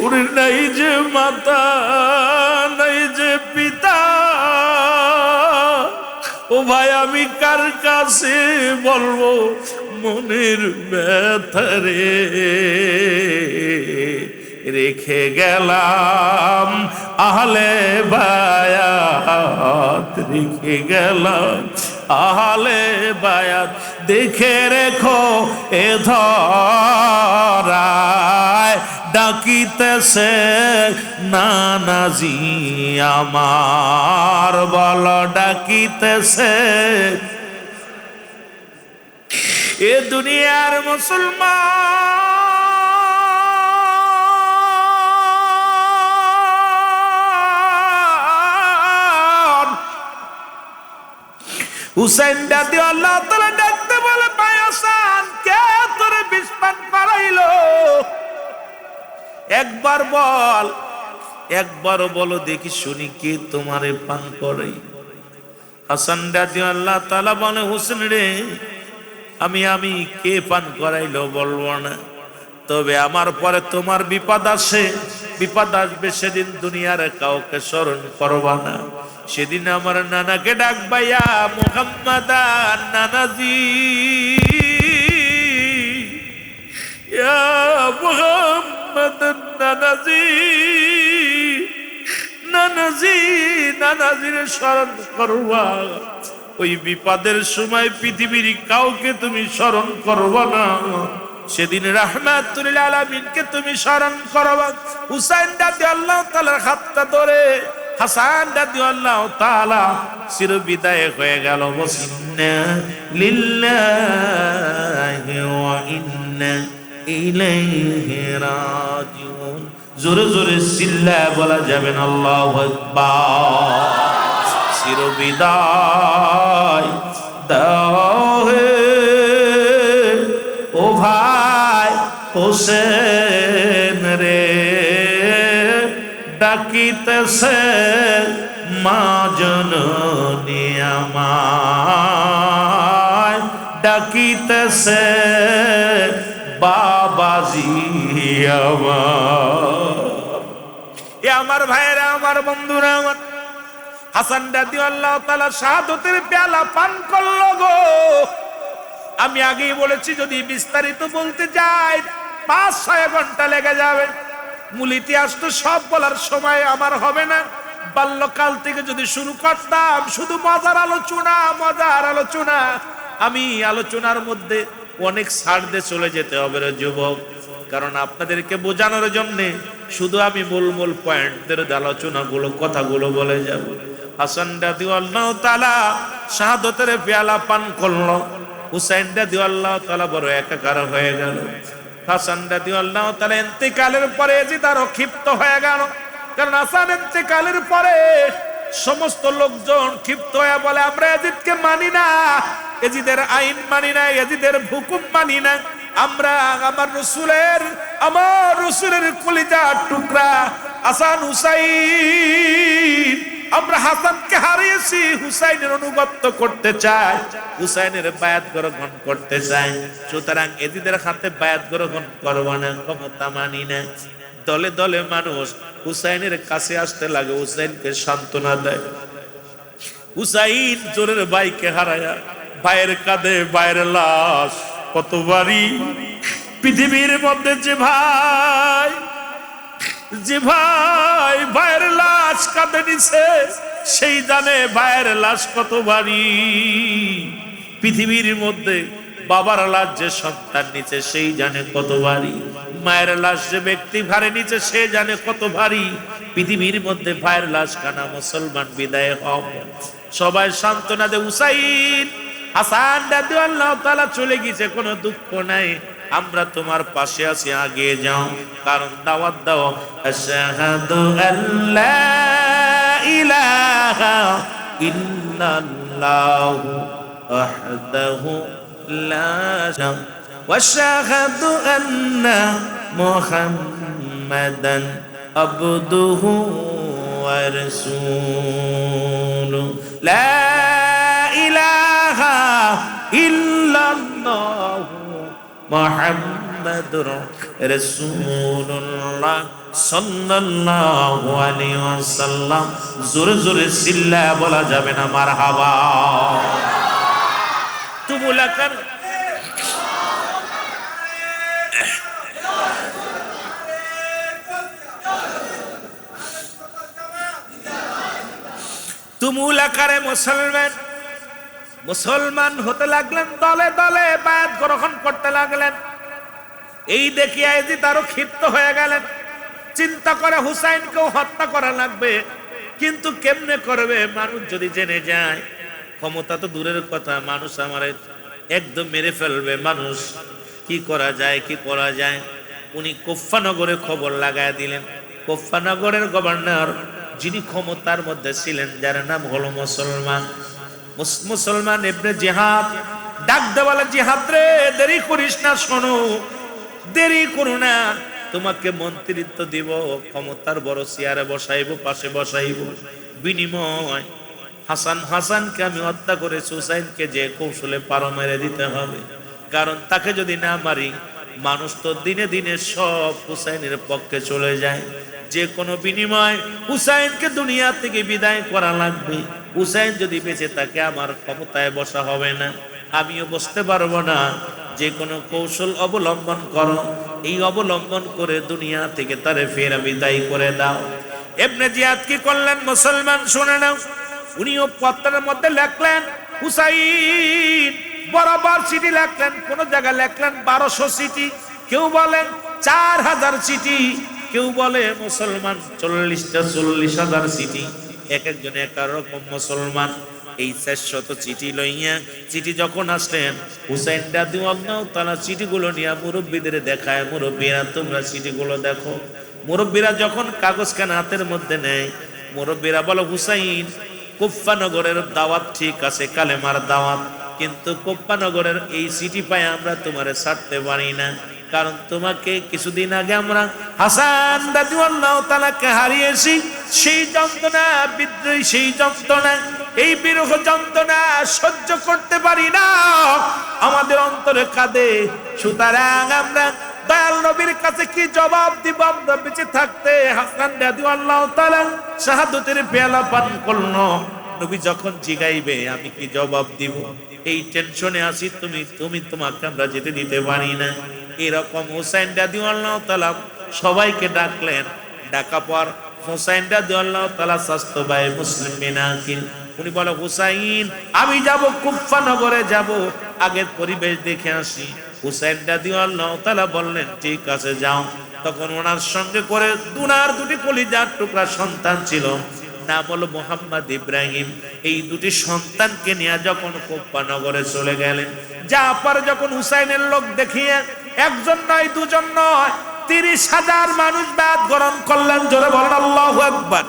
ওরে নাই যে মাতা নাই যে পিতা, ও ভাই আমি কার কাছে বলবো মনের ব্যথা রে, রেখে গেলাম আহলে বায়াত, রেখে গেলাম আহলে বায়াত, দেখে রেখো এ ধরায় ডাকিতেছে নানাজি আমার, বল ডাকিতেছে। এ দুনিয়ার মুসলমান হুসাইন রাদিয়াল্লাহু তাআলা ডাকতে বলে, ভাই হাসান কে তোরে বিষ পান করাইলো? একবার বল, একবার বলো দেখি শুনি কে তোমারে পান করাই। হাসান রাদিয়াল্লাহু তাআলা বলে, হোসেন রে আমি কে পান করাইলো বলবো না, তবে আমার পরে তোমার বিপদ আসে, বিপদ আসবে সেদিন দুনিয়ার কাউকে স্মরণ করবা না, সেদিন আমার নানাকে ডাকবাইয়া মুহাম্মাদান নানাজি, ইয়া মুহাম্মাদান নানাজি, নানাজি, নানাজির স্মরণ করবা। ওই বিপদের সময় পৃথিবীর কাউকে তুমি স্মরণ করবা না, সেদিন রাহমাতুল লিল আলামিনকে তুমি স্মরণ করবা। হুসাইন রাদিয়াল্লাহু তাআলার হাতটা ধরে হাসান রাদিয়াল্লাহু তাআলা চির বিদায় হয়ে গেল। ইন্না লিল্লাহি ওয়া ইন্না ইলাইহি রাজিউন। জোরে জোরে চিল্লায় বলা যাবে না আল্লাহু আকবার। চির বিদায় দাও হে ও ভাই হোসেন রে, ডাকিতেছে মা জননী আমায়, ডাকিতেছে বাবাজি আমার। এ আমার ভাইরা, আমার বন্ধুরা, আমার হাসান রাদিয়াল্লাহু তাআলা শাহাদাতের পেয়ালা পান করলো গো। আমি আগেই বলেছি যদি বিস্তারিত বলতে যাই 5-6 ঘন্টা লেগে যাবে। মূল ইতিহাস তো সব বলার সময় আমার হবে না। বাল্যকাল থেকে যদি শুরু করতাম শুধু মজার আলোচনা, আমি আলোচনার মধ্যে অনেক ছাড় দিয়ে চলে যেতে হবে রে যুবক, কারণ আপনাদেরকে বোঝানোর জন্য শুধু আমি মূল পয়েন্টদের আলোচনাগুলো কথাগুলো বলে যাব। হাসান রাদিয়াল্লাহু তাআলা শাহাদাতের পেয়ালা পান করলো, হুসাইন রাদিয়াল্লাহু তাআলা বড় একাকার হয়ে গেল। হাসান রাদিয়াল্লাহু তাআলা ইন্তেকালের পরে ইয়াজিদ আরো ক্ষিপ্ত হয়ে গেল, কারণ হাসান ইন্তেকালের পরে সমস্ত লোকজন ক্ষিপ্ত হয়ে বলে আমরা ইয়াজিদকে মানি না, ইয়াজিদের আইন মানি না, ইয়াজিদের হুকুম মানি না, আমরা আমার রাসূলের কলিজার টুকরা হাসান হুসাইন, আমরা হাসানকে হারিয়েছি, হুসাইনের অনুগত্য করতে চাই, হুসাইনের বায়াত গ্রহণ করতে চাই, সুতরাং ইয়াজিদের হাতে বায়াত গ্রহণ করব না, ক্ষমতা মানি না। দলে দলে মানুষ হুসাইনের কাছে আসতে লাগে, হুসাইনকে সান্ত্বনা দেয়। হুসাইন জোরের ভাইকে হারায়া ভাইয়ের কাঁধে ভাইয়ের লাশ, কতবারই পৃথিবীর মধ্যে যে ভাই ভাইয়ের লাশ কাঁধে নিছে সেই জানে ভাইয়ের লাশ কতবারই। পৃথিবীর মধ্যে বাবার লাশ যে সন্তান নিচে সেই জানে কত ভারী, মায়ের লাশ যে ব্যক্তি ভারে নিচে সে জানে কত ভারী। পৃথিবীর মধ্যে ভাইয়ের লাশ কানা মুসলমান বিদায় হবে, সবাই সান্ত্বনা দে হুসাইন হাসান রাদিয়াল্লাহু তাআলা চলে গেছে, কোনো দুঃখ নাই, আমরা তোমার পাশে আছি, আগে যাও, কারণ দাওয়াত দাও আশহাদু আল্লা ইলাহা ইল্লাল্লাহু ওয়াহদাহু লা শারীকা ওয়া আশহাদু আন্না মুহাম্মাদান আবদুহু ওয়া রাসূলুহু লা ইলাহা ইল্লাল্লাহু মুহাম্মাদুর রাসূলুল্লাহ সাল্লাল্লাহু আলাইহি ওয়াসাল্লাম। জোরে জোরে চিল্লায়া বলা যাবে না মারহাবা? তুমুলাকার তুমুল আকারে মুসলমান হতে লাগলেন, দলে দলে বায়াত গ্রহণ করতে লাগলেন। এই দেখে ইয়াজিদ আরো ক্ষিপ্ত হয়ে গেলেন, চিন্তা করে হুসাইনকেও হত্যা করা লাগবে, কিন্তু কেমনে করবে? মানুষ যদি জেনে যায়, ক্ষমতা তো দূরের কথা, মানুষ আমারে একদম মেরে ফেলবে। মানুষ কি করা যায়, কি করা যায়? উনি কুফা নগরে খবর লাগায় দিলেন। কুফা নগরের গভর্নর, যিনি ক্ষমতার মধ্যে ছিলেন, যার নাম হলো মুসলমান ইবনে জিহাদ, ডাক দেওয়ালে, জিহাদ রে, দেরি করিস না, শোনো, দেরি করো না, তোমাকে মন্ত্রিত্ব দিব, ক্ষমতার বড় চেয়ারে বসাইব, পাশে বসাইব, বিনিময় হাসানকে আমি হত্যা করে হুসাইনকে যে কৌশলে পারো মেরে দিতে হবে। কারণ তাকে যদি না মারি, মানুষ তো দিনে দিনে সব হুসাইনের পক্ষে চলে যায়। যে কোনো বিনিময় হুসাইনকে দুনিয়া থেকে বিদায় করা লাগবে। হুসাইন যদি বেঁচে থাকে, আমার ক্ষমতায় বসা হবে না, আমিও বসতে পারবো না। যে কোনো কৌশল অবলম্বন করো, এই অবলম্বন করে দুনিয়া থেকে তারে ফেরা বিদায় করে দাও। ইবনে জিয়াদ কি করলেন? মুসলমান শুনে নাও। উনিও পত্রের মধ্যে লেখলেন হুসাইন, বরাবর চিঠি লেখলেন। কোন জায়গায় লেখলেন 1200 চিঠি, কেউ বলেন 4000 চিঠি, কেউ বলে মুসলমান 40,000 চিঠি, এক একজনে এক রকম মুসলমান। এই 400 চিঠি লইয়া, চিঠি যখন আসলেন, হুসাইন রাদিয়াল্লাহু তাআলা চিঠিগুলো নিয়ে মুরব্বীদের দেখায়, মুরব্বীরা তোমরা চিঠিগুলো দেখো। মুরব্বীরা যখন কাগজখানা হাতের মধ্যে নেয়, মুরব্বীরা বলে হুসাইন, কুফা নগরের দাওয়াত ঠিক আছে, কালেমার দাওয়াত, কিন্তু কুফা নগরের এই চিঠি পাই আমরা তোমারে ছাড়তে পারি না। কারণ তোমাকে কিছুদিন আগে আমরা হাসান রাদিয়াল্লাহু তাআলাকে হারিয়েছি। সেই যন্ত্রণা, বিদ্রোহী সেই যন্ত্রণা, এই বিরহ যন্ত্রণা সহ্য করতে পারি না, আমাদের অন্তরে কাঁদে। সুতরাং আমরা দয়াল নবীর কাছে কি জবাব দিব? আমরা বেঁচে থাকতে হাসান রাদিয়াল্লাহু তাআলা শাহাদাতের পেয়ালা পান করলো। নবী যখন জিগাইবে, আমি কি জবাব দিব? এই টেনশনে আছি, তোমাকে আমরা যেতে দিতে পারি না। এরকম হুসাইন রাদিয়াল্লাহু তাআলা সবাইকে ডাকলেন। ডাকা পর হুসাইন রাদিয়াল্লাহু তাআলা স্বাস্থ্য ভাই মুসলিম বিন আকিল, উনি বলে হুসাইন, আমি যাব কুফা নগরে, যাব, আগের পরিবেশ দেখে আসি। হুসাইন রাদিয়াল্লাহু তাআলা বললেন ঠিক আছে যাও। তখন ওনার সঙ্গে করে দুটি কলিজার টুকরা সন্তান ছিল, নাম হলো মুহাম্মদ ইব্রাহিম। এই দুটি সন্তানকে নিয়ে যখন কুফা নগরে চলে গেলেন, যাওয়ার পর যখন হুসাইনের লোক দেখিয়ে একজন নয়, দুজন নয়, 30,000 মানুষ বায়াত গ্রহণ করলেন। জোরে বলেন আল্লাহু আকবার।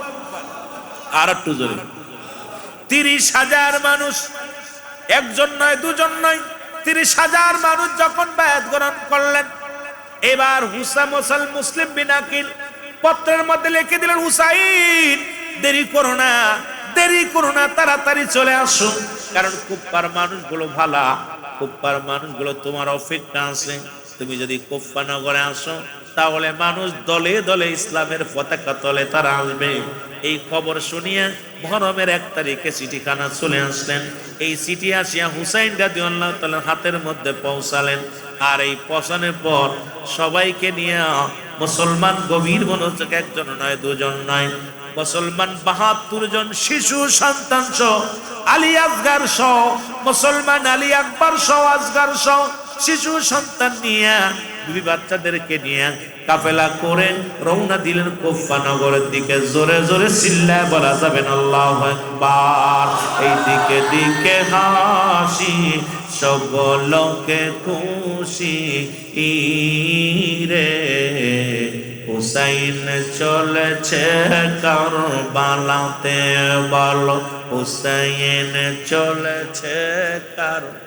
আর একটু জোরে। 30,000 মানুষ, একজন নয়, দুজন নয়, 30,000 মানুষ যখন বায়াত গ্রহণ করলেন, এবার মুসলিম বিন আকিল পত্রের মধ্যে লিখে দিলেন, হুসাইন, দেরি করো না, দেরি করো না, তাড়াতাড়ি চলে আসো। কারণ কুফার মানুষগুলো ভালা, কুফার মানুষগুলো তোমার অপেক্ষা আছে। তুমি যদি কুফা নগরে আসো, তাহলে মানুষ দলে দলে ইসলামের পতাকা তলে তারা আসবে। এই খবর শুনিয়া মুহররমের 1 তারিখে চিঠিখানা চলে আসলেন। এই চিঠি আসিয়া হুসাইন রাদিয়াল্লাহু তাআলার হাতের মধ্যে পৌঁছালেন। আর এই পৌঁছানোর পর সবাইকে নিয়ে মুসলমান গভীর মনোযোগ, একজন নয়, দুজন নয়, মুসলমান 72 জন শিশু সন্তান সহ, আলী আসগার সহ, মুসলমান আলী আকবর সহ, আসগার সহ শিশু সন্তান নিয়ে, বিবি বাচ্চাদেরকে নিয়ে কাফেলা করে রওনা দিলেন কুফা নগরের দিকে। জোরে জোরে চিল্লায় বলা যাবেন আল্লাহু আকবার। এই দিকে দিকে হাসি, সকলকে খুশি রে, হুসাইন চলেছে কারবালাতে, বলো হুসাইন চলেছে কারবালাতে।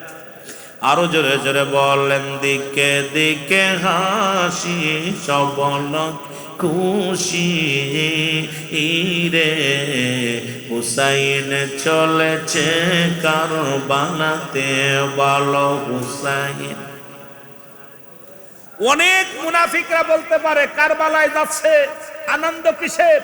আরো জোরে জোরে বলেন, দিকে দিকে হাসি, সবল খুশি রে, হুসাইন চলেছে কারবালাতে, বলো হুসাইন। অনেক মুনাফিকরা বলতে পারে কারবালায় যাচ্ছে, আনন্দ কিসের?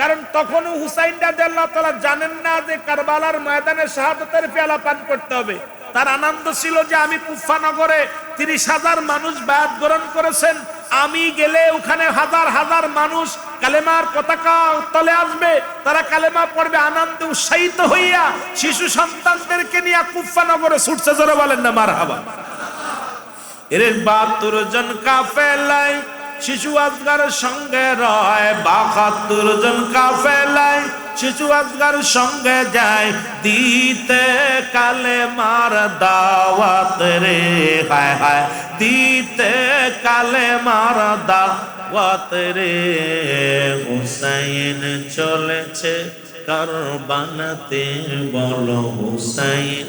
কারণ তখনও হুসাইন রাদিয়াল্লাহু তাআলা জানেন না যে কারবালার ময়দানে শাহাদাতের পেয়ালা পান করতে হবে। তার আনন্দ ছিল যে আমি কুফা নগরে 30,000 মানুষ বায়াত গ্রহণ করেছেন, আমি গেলে ওখানে হাজার হাজার মানুষ কালেমার পতাকা তলে আসবে, তারা কালেমা পড়বে। আনন্দে উৎসাহিত হইয়া শিশু সন্তানদেরকে নিয়ে কুফা নগরে ছুটছে। জোরে বলেন না মারহাবা। এর 72 জন কাফেলায় শিশু আজগার সঙ্গে রয়, 72 জন কাফেলায় শিশু আজগার সঙ্গে যায়, দিতে কালেমার দাওয়াত রে, হায় হায় দিতে কালেমার দাওয়াত রে। হুসাইন চলেছে কারবালাতে, বলো হুসাইন।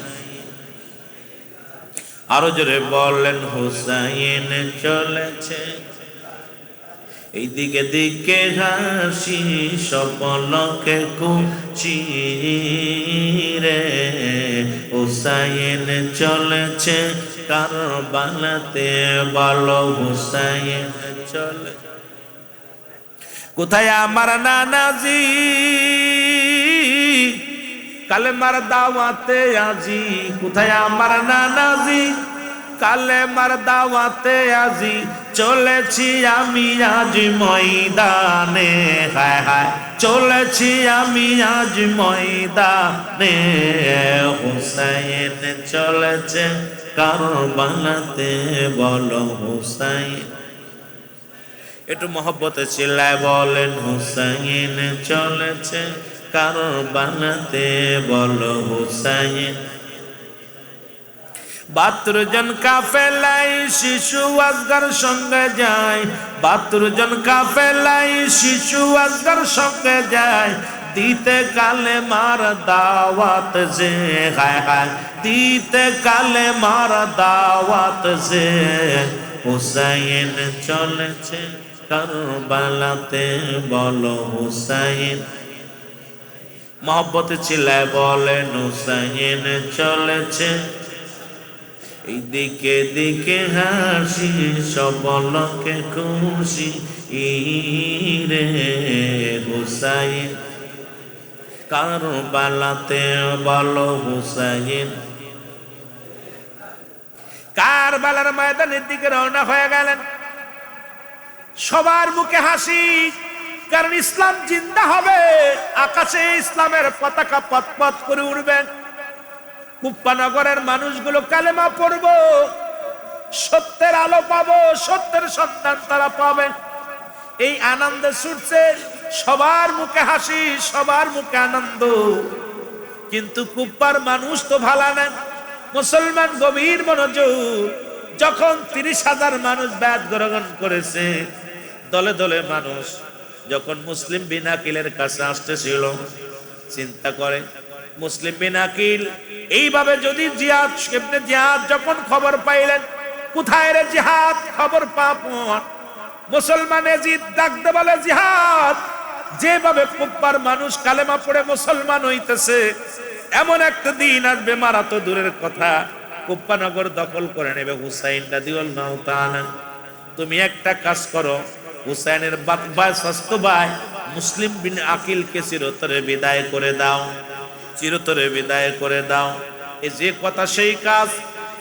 আরো জোরে বলেন হুসাইন চলেছে। এইদিকে দিকে হাসি সপলকে খুশি রে, হুসাইন চলেছে কারবালাতে, বলো হুসাইন চলে। কোথায় আমার নানাজি কালেমার দাওয়াতে আজি, কোথায় আমার নানাজি কালেমার দাওয়াতে আজি, চলেছি আমি আজ ময়দানে, হায় হায় চলেছি আমি আজ ময়দানে। হুসাইন চলেছে কারবালাতে, বলো হুসাইন। একটু মহব্বতে চিল্লায় বলেন হুসাইন চলেছে কারবালাতে, বলো হুসাইন। 72 জন কাফেলায় শিশু আজগার সঙ্গে যায়, 72 জন কাফেলায় শিশু আজগার সঙ্গে যায়, দিতে কালেমার দাওয়াত যে, হায় হায় দিতে কালেমার দাওয়াত যে। হুসাইন চলেছে কারবালাতে, বলো হুসাইন। মহব্বতে চিল্লায় বলেন হুসাইন চলেছে। এইদিকে দিকে হাসি সপলকে খুশি রে, হুসাইন কারবালাতে, বলো হুসাইন। কারবালার ময়দানের দিকে রওনা হয়ে গেলেন। সবার মুখে হাসি, কারণ ইসলাম জিন্দা হবে, আকাশে ইসলামের পতাকা পথ করে উড়বেন। কুফা নগরের মানুষগুলো কালেমা পড়বো, সত্যের আলো পাবো, সত্যের সন্ধান তারা পাবে। এই আনন্দে ছুটছে, সবার মুখে হাসি, সবার মুখে আনন্দ। কিন্তু কুফার মানুষ তো ভালো না, মুসলমান গভীর মনোযোগ। যখন 30,000 মানুষ বায়াত গ্রহণ করেছে, দলে দলে মানুষ যখন মুসলিম বিন আকিলের কাছে আসতেছিল, চিন্তা করে মুসলিম বিন আকিল এইভাবে যদি জিহাদ ইবনে জিহাদ যখন খবর পাইলেন, কোথায় রে জিহাদ, খবর পাপ মুসলমান এজিদ ডাকতে বলে জিহাদ। যেভাবে কুফার মানুষ কালেমা পড়ে মুসলমান হইতেছে, এমন একটা দিন আসবে, মারা তো দূরের কথা, কুফা নগর দখল করে নেবে হুসাইন রাদিয়াল্লাহু তাআলা। তুমি একটা কাজ করো, হুসাইনের ভাই স্বাস্থ্য ভাই মুসলিম বিন আকিলকে চিরতরে বিদায় করে দাও, চিরতরে বিদায় করে দাও। এই যে কথা সেই কাজ।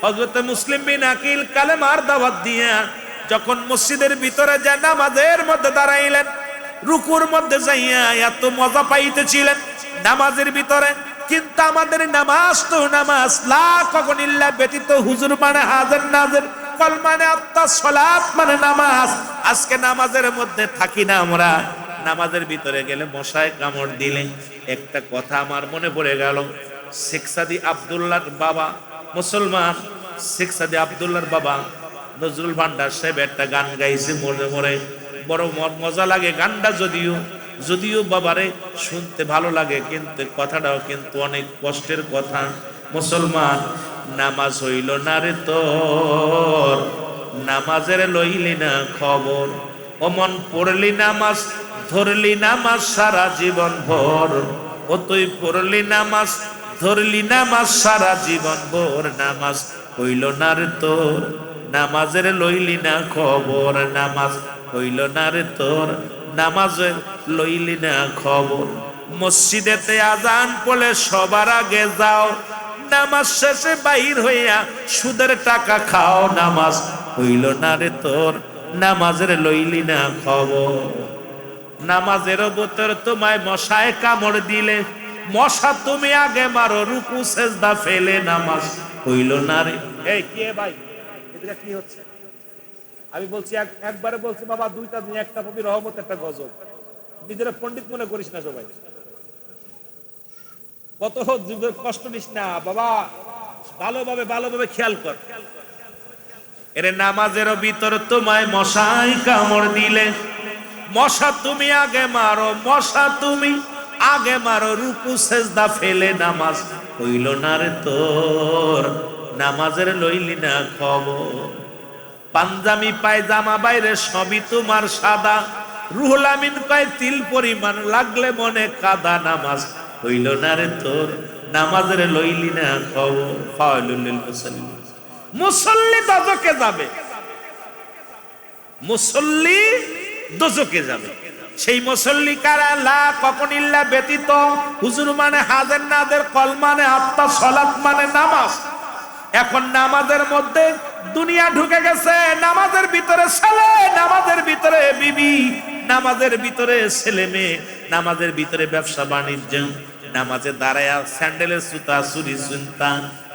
হযরত মুসলিম বিন আকিল কালেমার দাওয়াত দিয়ে যখন মসজিদের ভিতরে যায়, নামাজের মধ্যে দাঁড়াইলেন, রুকুর মধ্যে যাইয়া এত মজা পাইতেছিলেন নামাজের ভিতরে। কিন্তু আমাদের নামাজ তো নামাজ, লা কখন ইল্লা ব্যতীত, হুজুর মানে হাজির নাজির, কল মানে আত্মা, সালাত মানে নামাজ। আজকে নামাজের মধ্যে থাকি না আমরা, নামাজের ভিতরে গেলে মশায় কামড় দিলে। একটা কথা আমার মনে পড়ে গেল, শেখ সাদি আব্দুল্লাহর বাবা, মুসলমান শেখ সাদি আব্দুল্লাহর বাবা নজরুল ভান্ডার সাহেব একটা গান গাইছে, মরে মরে বড় মজা লাগে গানটা। যদিও বাবারে শুনতে ভালো লাগে, কিন্তু কথাটাও কিন্তু অনেক কষ্টের কথা। মুসলমান নামাজ হইল না রে তোর, নামাজের লইলি না খবর, অমন পড়লি নামাজ, ধরলি নামাজ সারা জীবন ভর। ও তুই পড়লি নামাজ, ধরলি নামাজ সারা জীবন ভর, নামাজ হইল না রে তোর, নামাজের লইলি না খবর, নামাজ হইল না রে তোর, নামাজের লইলি না খবর। মসজিদেতে আজান পড়লে সবার আগে যাও, নামাজ শেষে বাহির হইয়া সুদের টাকা খাও, নামাজ হইল না রে তোর, নামাজের লইলি না খবর। নামাজের ভিতর তোমায় মশায় কামড় দিলে, মশা তুমি আগে মারো, রুকু সেজদা ফেলে, নামাজ হইল না রে। এই কি ভাই, এটা কি হচ্ছে? আমি বলছি একবারে বলছি বাবা, দুইটা দিন, একটা কবি রহমত, একটা গজব। নিজেরা পণ্ডিত মনে করিস না সবাই, কত যুগের কষ্ট নিস না বাবা, ভালোভাবে খেয়াল কর। এরে নামাজের ভিতর তোমায় মশাই কামড় দিলে, মশা তুমি আগে মারো, মশা তুমি আগে মারো, রুকু সেজদা ফেলে, নামাজ হইল না রে তোর, নামাজের লইলি না খবর। পাঞ্জাবি পায়জামা বাইরে সবই তোমার সাদা, রুহুল আমিন কয় তিল পরিমাণ লাগলে মনে কাদা, নামাজ হইল না রে তোর, নামাজের লইলি না খবর। ফাওয়াইলুল লিল মুসাল্লিন, মুসল্লি দোজখে যাবে, মুসল্লি দোজখে যাবে। সেই মুসল্লি কারা? লা কখন ইল্লা ব্যতীত, হুজুর মানে হাজের নাদের, কল মানে আত্মা, সালাত মানে নামাজ। এখন নামাজের মধ্যে দুনিয়া ঢুকে গেছে, নামাজের ভিতরে ছেলে, নামাজের ভিতরে বিবি, নামাজের ভিতরে ছেলে মেয়ে, নামাজের ভিতরে ব্যবসা বাণিজ্য, নামাজে দাঁড়ায়া স্যান্ডেলের সুতা চুরি চিন্তা,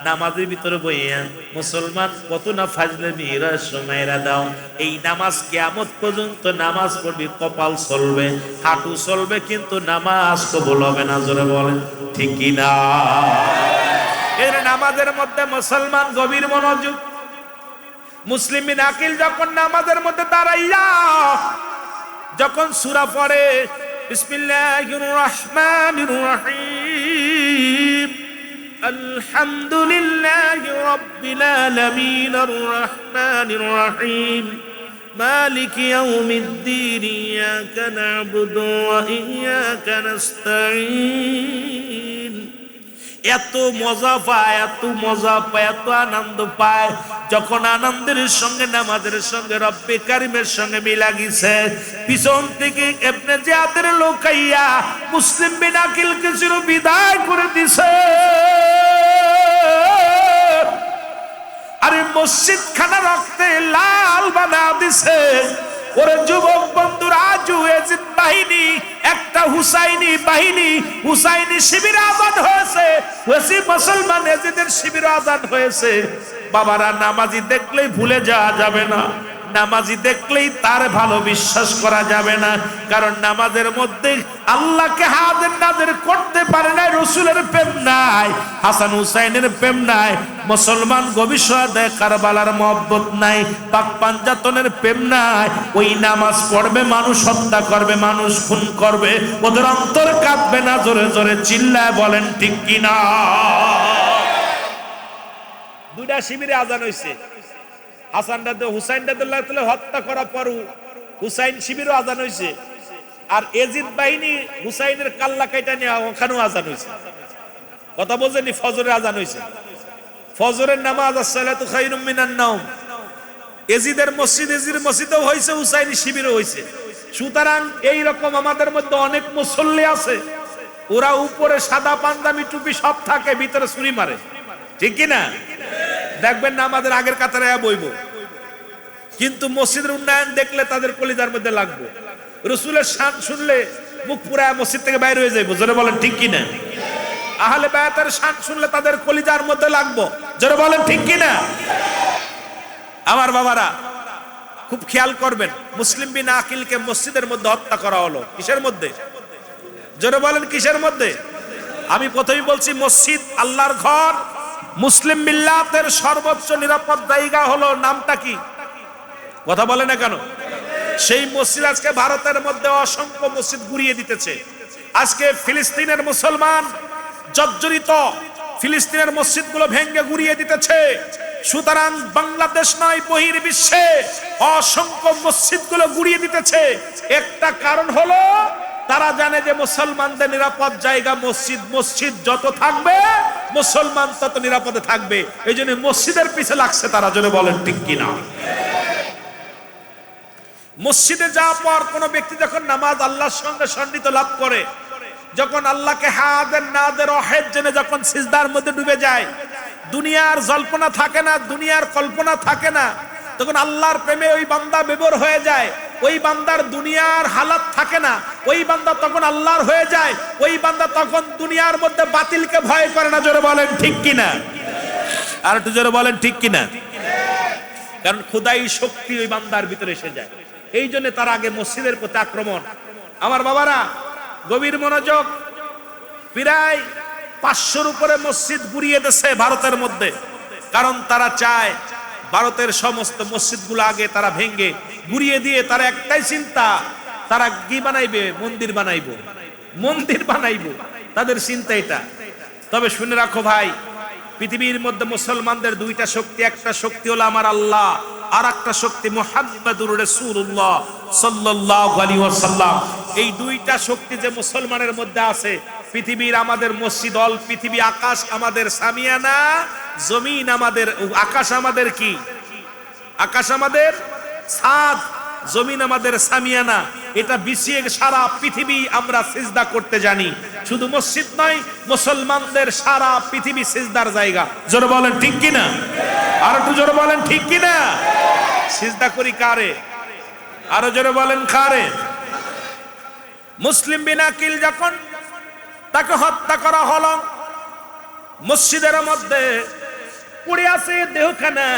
নামাজের ভিতরে বইয়া মুসলমান কত না ফাজলামি রহস্যমাইরা দাও। এই নামাজ কিয়ামত পর্যন্ত নামাজ পড়বি, কপাল চলবে, হাঁটু চলবে, কিন্তু নামাজ কবুল হবে না। জোরে বলেন ঠিক কি না? এর নামাজের মধ্যে মুসলমান গভীর মনোযোগ। মুসলিম বিন আকিল যখন নামাজের মধ্যে দাঁড়াইয়া যখন সূরা পড়ে, বিসমিল্লাহির রহমানির রহিম, আলহামদুলিল্লাহি রাব্বিল আলামিন, আর রহমানির রহিম, মালিকি ইয়াউমিদ্দিন, ইয়াকা না'বুদু ওয়া ইয়াকা নাস্তাঈন। এত মজা পায়, এত মজা পায়, এত আনন্দ পায়, যখন আনন্দের সঙ্গে নামাজের সঙ্গে রব্বে কারিমের সঙ্গে মিলা গেছে। পিছন থেকে ইবনে জিয়াদের লোকাইয়া মুসলিম বিন আকিলকে চির বিদায় করে দিছে। আরে মসজিদ খানা রক্তে লাল বানা দিছে। ওরে যুবক বন্ধুরা, আজও ইয়াজিদ বাহিনী, একটা হুসাইনি বাহিনী, হুসাইনি শিবির আজাদ হয়েছে, ওসি মুসলমান ইয়াজিদের শিবির আজাদ হয়েছে। বাবারা, নামাজি দেখলেই ভুলে যাওয়া যাবে না, নামাজি দেখলেই তার ভালো বিশ্বাস করা যাবে না। কারণ নামাজের মধ্যে আল্লাহকে হাজির নাজির করতে পারে না, রাসূলের প্রেম নাই, হাসান হুসাইনের প্রেম নাই, মুসলমান গভীর শহাদায়ে কারবালার মহব্বত নাই, পাক পাঞ্জাতনের প্রেম নাই। ওই নামাজ পড়বে, মানুষ হত্যা করবে, মানুষ খুন করবে, ওদের অন্তর কাঁদবে না। জোরে জোরে চিল্লায় বলেন ঠিক কি না? দুইটা শিবিরে আজান হইছে, হাসান রাদে হুসাইন রাদিয়াল্লাহু তাআলা হত্যা করার পর হুসাইন শিবিরও আজান হইছে, আর ইয়াজিদ বাহিনী হুসাইনের কাল্লা কাইটা নিয়ে ওখানেও আজান হইছে। কথা বোঝেনি? ফজরের আজান হইছে, ফজরের নামাজ, as-সালাতু খায়রুম মিনান নাওম। ইয়াজিদের মসজিদ, ইয়াজিদের মসজিদেও হইছে, হুসাইনি শিবিরও হইছে। সুতরাং এই রকম আমাদের মধ্যে অনেক মুসল্লি আছে, ওরা উপরে সাদা পাঞ্জাবি টুপি সব থাকে, ভিতরে ছুরি মারে, ঠিক কি না? দেখবেন না আমাদের আগের কাতারে বইব, কিন্তু মসজিদের উন্নয়ন দেখলে তাদের কলিজার মধ্যে লাগবে। রাসূলের শান শুনলে মুখ পুরায় মসজিদ থেকে বাইরে হয়ে যাইব। জোরে বলেন ঠিক কি না? আহলে বায়াতের শান শুনলে তাদের কলিজার মধ্যে লাগবে। জোরে বলেন ঠিক কি না? আমার বাবারা, খুব খেয়াল করবেন, মুসলিম বিন আকিলকে মসজিদের মধ্যে হত্যা করা হলো। কিসের মধ্যে? জোরে বলেন কিসের মধ্যে? আমি প্রথমেই বলছি, মসজিদ আল্লাহর ঘর, মুসলিম মিল্লাতের সর্বোচ্চ নিরাপদ জায়গা হলো, নামটা কি? কথা বলে না কেন? সেই মসজিদ আজকে ভারতের মধ্যে অসংখ্য মসজিদ গুড়িয়ে দিতেছে। আজকে ফিলিস্তিনের মুসলমান জর্জরিত, ফিলিস্তিনের মসজিদগুলো ভেঙে গুড়িয়ে দিতেছে। সুতরাং বাংলাদেশ নয়, বহির্বিশ্বে অসংখ্য মসজিদগুলো গুড়িয়ে দিতেছে। একটা কারণ হলো তারা জানে যে মুসলমানদের নিরাপদ জায়গা মসজিদ, মসজিদ যত থাকবে মুসলমান তত নিরাপদে থাকবে। এই জন্য মসজিদের পিছে লাগছে তারা। জোরে বলেন ঠিক কিনা? মসজিদে যাওয়ার পর কোন ব্যক্তি যখন নামাজ আল্লাহর সঙ্গে সন্নিহিত লাভ করে, যখন আল্লাহকে হাদের নাদের অহেদ জেনে যখন সিজদার মধ্যে ডুবে যায়, দুনিয়ার জল্পনা থাকে না, দুনিয়ার কল্পনা থাকে না, তখন আল্লাহর প্রেমে ওই বান্দা বিভোর হয়ে যায়। ওই বান্দার দুনিয়ার হালাত থাকে না, ওই বান্দা তখন আল্লাহর হয়ে যায়। ওই বান্দা তখন দুনিয়ার মধ্যে বাতিলকে ভয় করে না। জোরে বলেন ঠিক কিনা? আর একটু জোরে বলেন ঠিক কিনা? কারণ খোদাই শক্তি ওই বান্দার ভিতরে এসে যায়। এই জন্য তার আগে মসজিদের প্রতি আক্রমণ। আমার বাবারা গভীর মনোযোগ, প্রায় 500-র উপরে মসজিদ গুড়িয়ে দিয়েছে ভারতের মধ্যে। কারণ তারা চায় ভারতের সমস্ত মসজিদগুলো আগে তারা ভেঙে গুড়িয়ে দিয়ে তারা একটাই চিন্তা, তারা কি বানাইবে? মন্দির বানাইবো, মন্দির বানাইবো, তাদের চিন্তা এটা। তবে শুনে রাখো ভাই, পৃথিবীর মধ্যে মুসলমানদের দুইটা শক্তি, একটা শক্তি হলো আমার আল্লাহ, আর একটা শক্তি মুহাম্মাদুর রাসূলুল্লাহ সাল্লাল্লাহু আলাইহি ওয়াসাল্লাম। এই দুইটা শক্তি যে মুসলমানের মধ্যে আছে, পৃথিবীর আমাদের মসজিদ অল পৃথিবী, আকাশ আমাদের সামিয়ানা, জমিন আমাদের, আকাশ আমাদের কি? আকাশ আমাদের ছাদ, জমিন আমাদের সামিয়ানা। এটা বিছিয়ে সারা পৃথিবী আমরা সিজদা করতে জানি। শুধু মসজিদ নয়, মুসলমানদের সারা পৃথিবী সিজদার জায়গা। জোরে বলেন ঠিক কিনা? আর একটু জোরে বলেন ঠিক কিনা? সিজদা করি কারে? আরো জোরে বলেন কারে? মুসলিম বিন আকিল যখন তাকে হত্যা করা হলো, মসজিদের মধ্যে পড়ে আছে দেহখানা,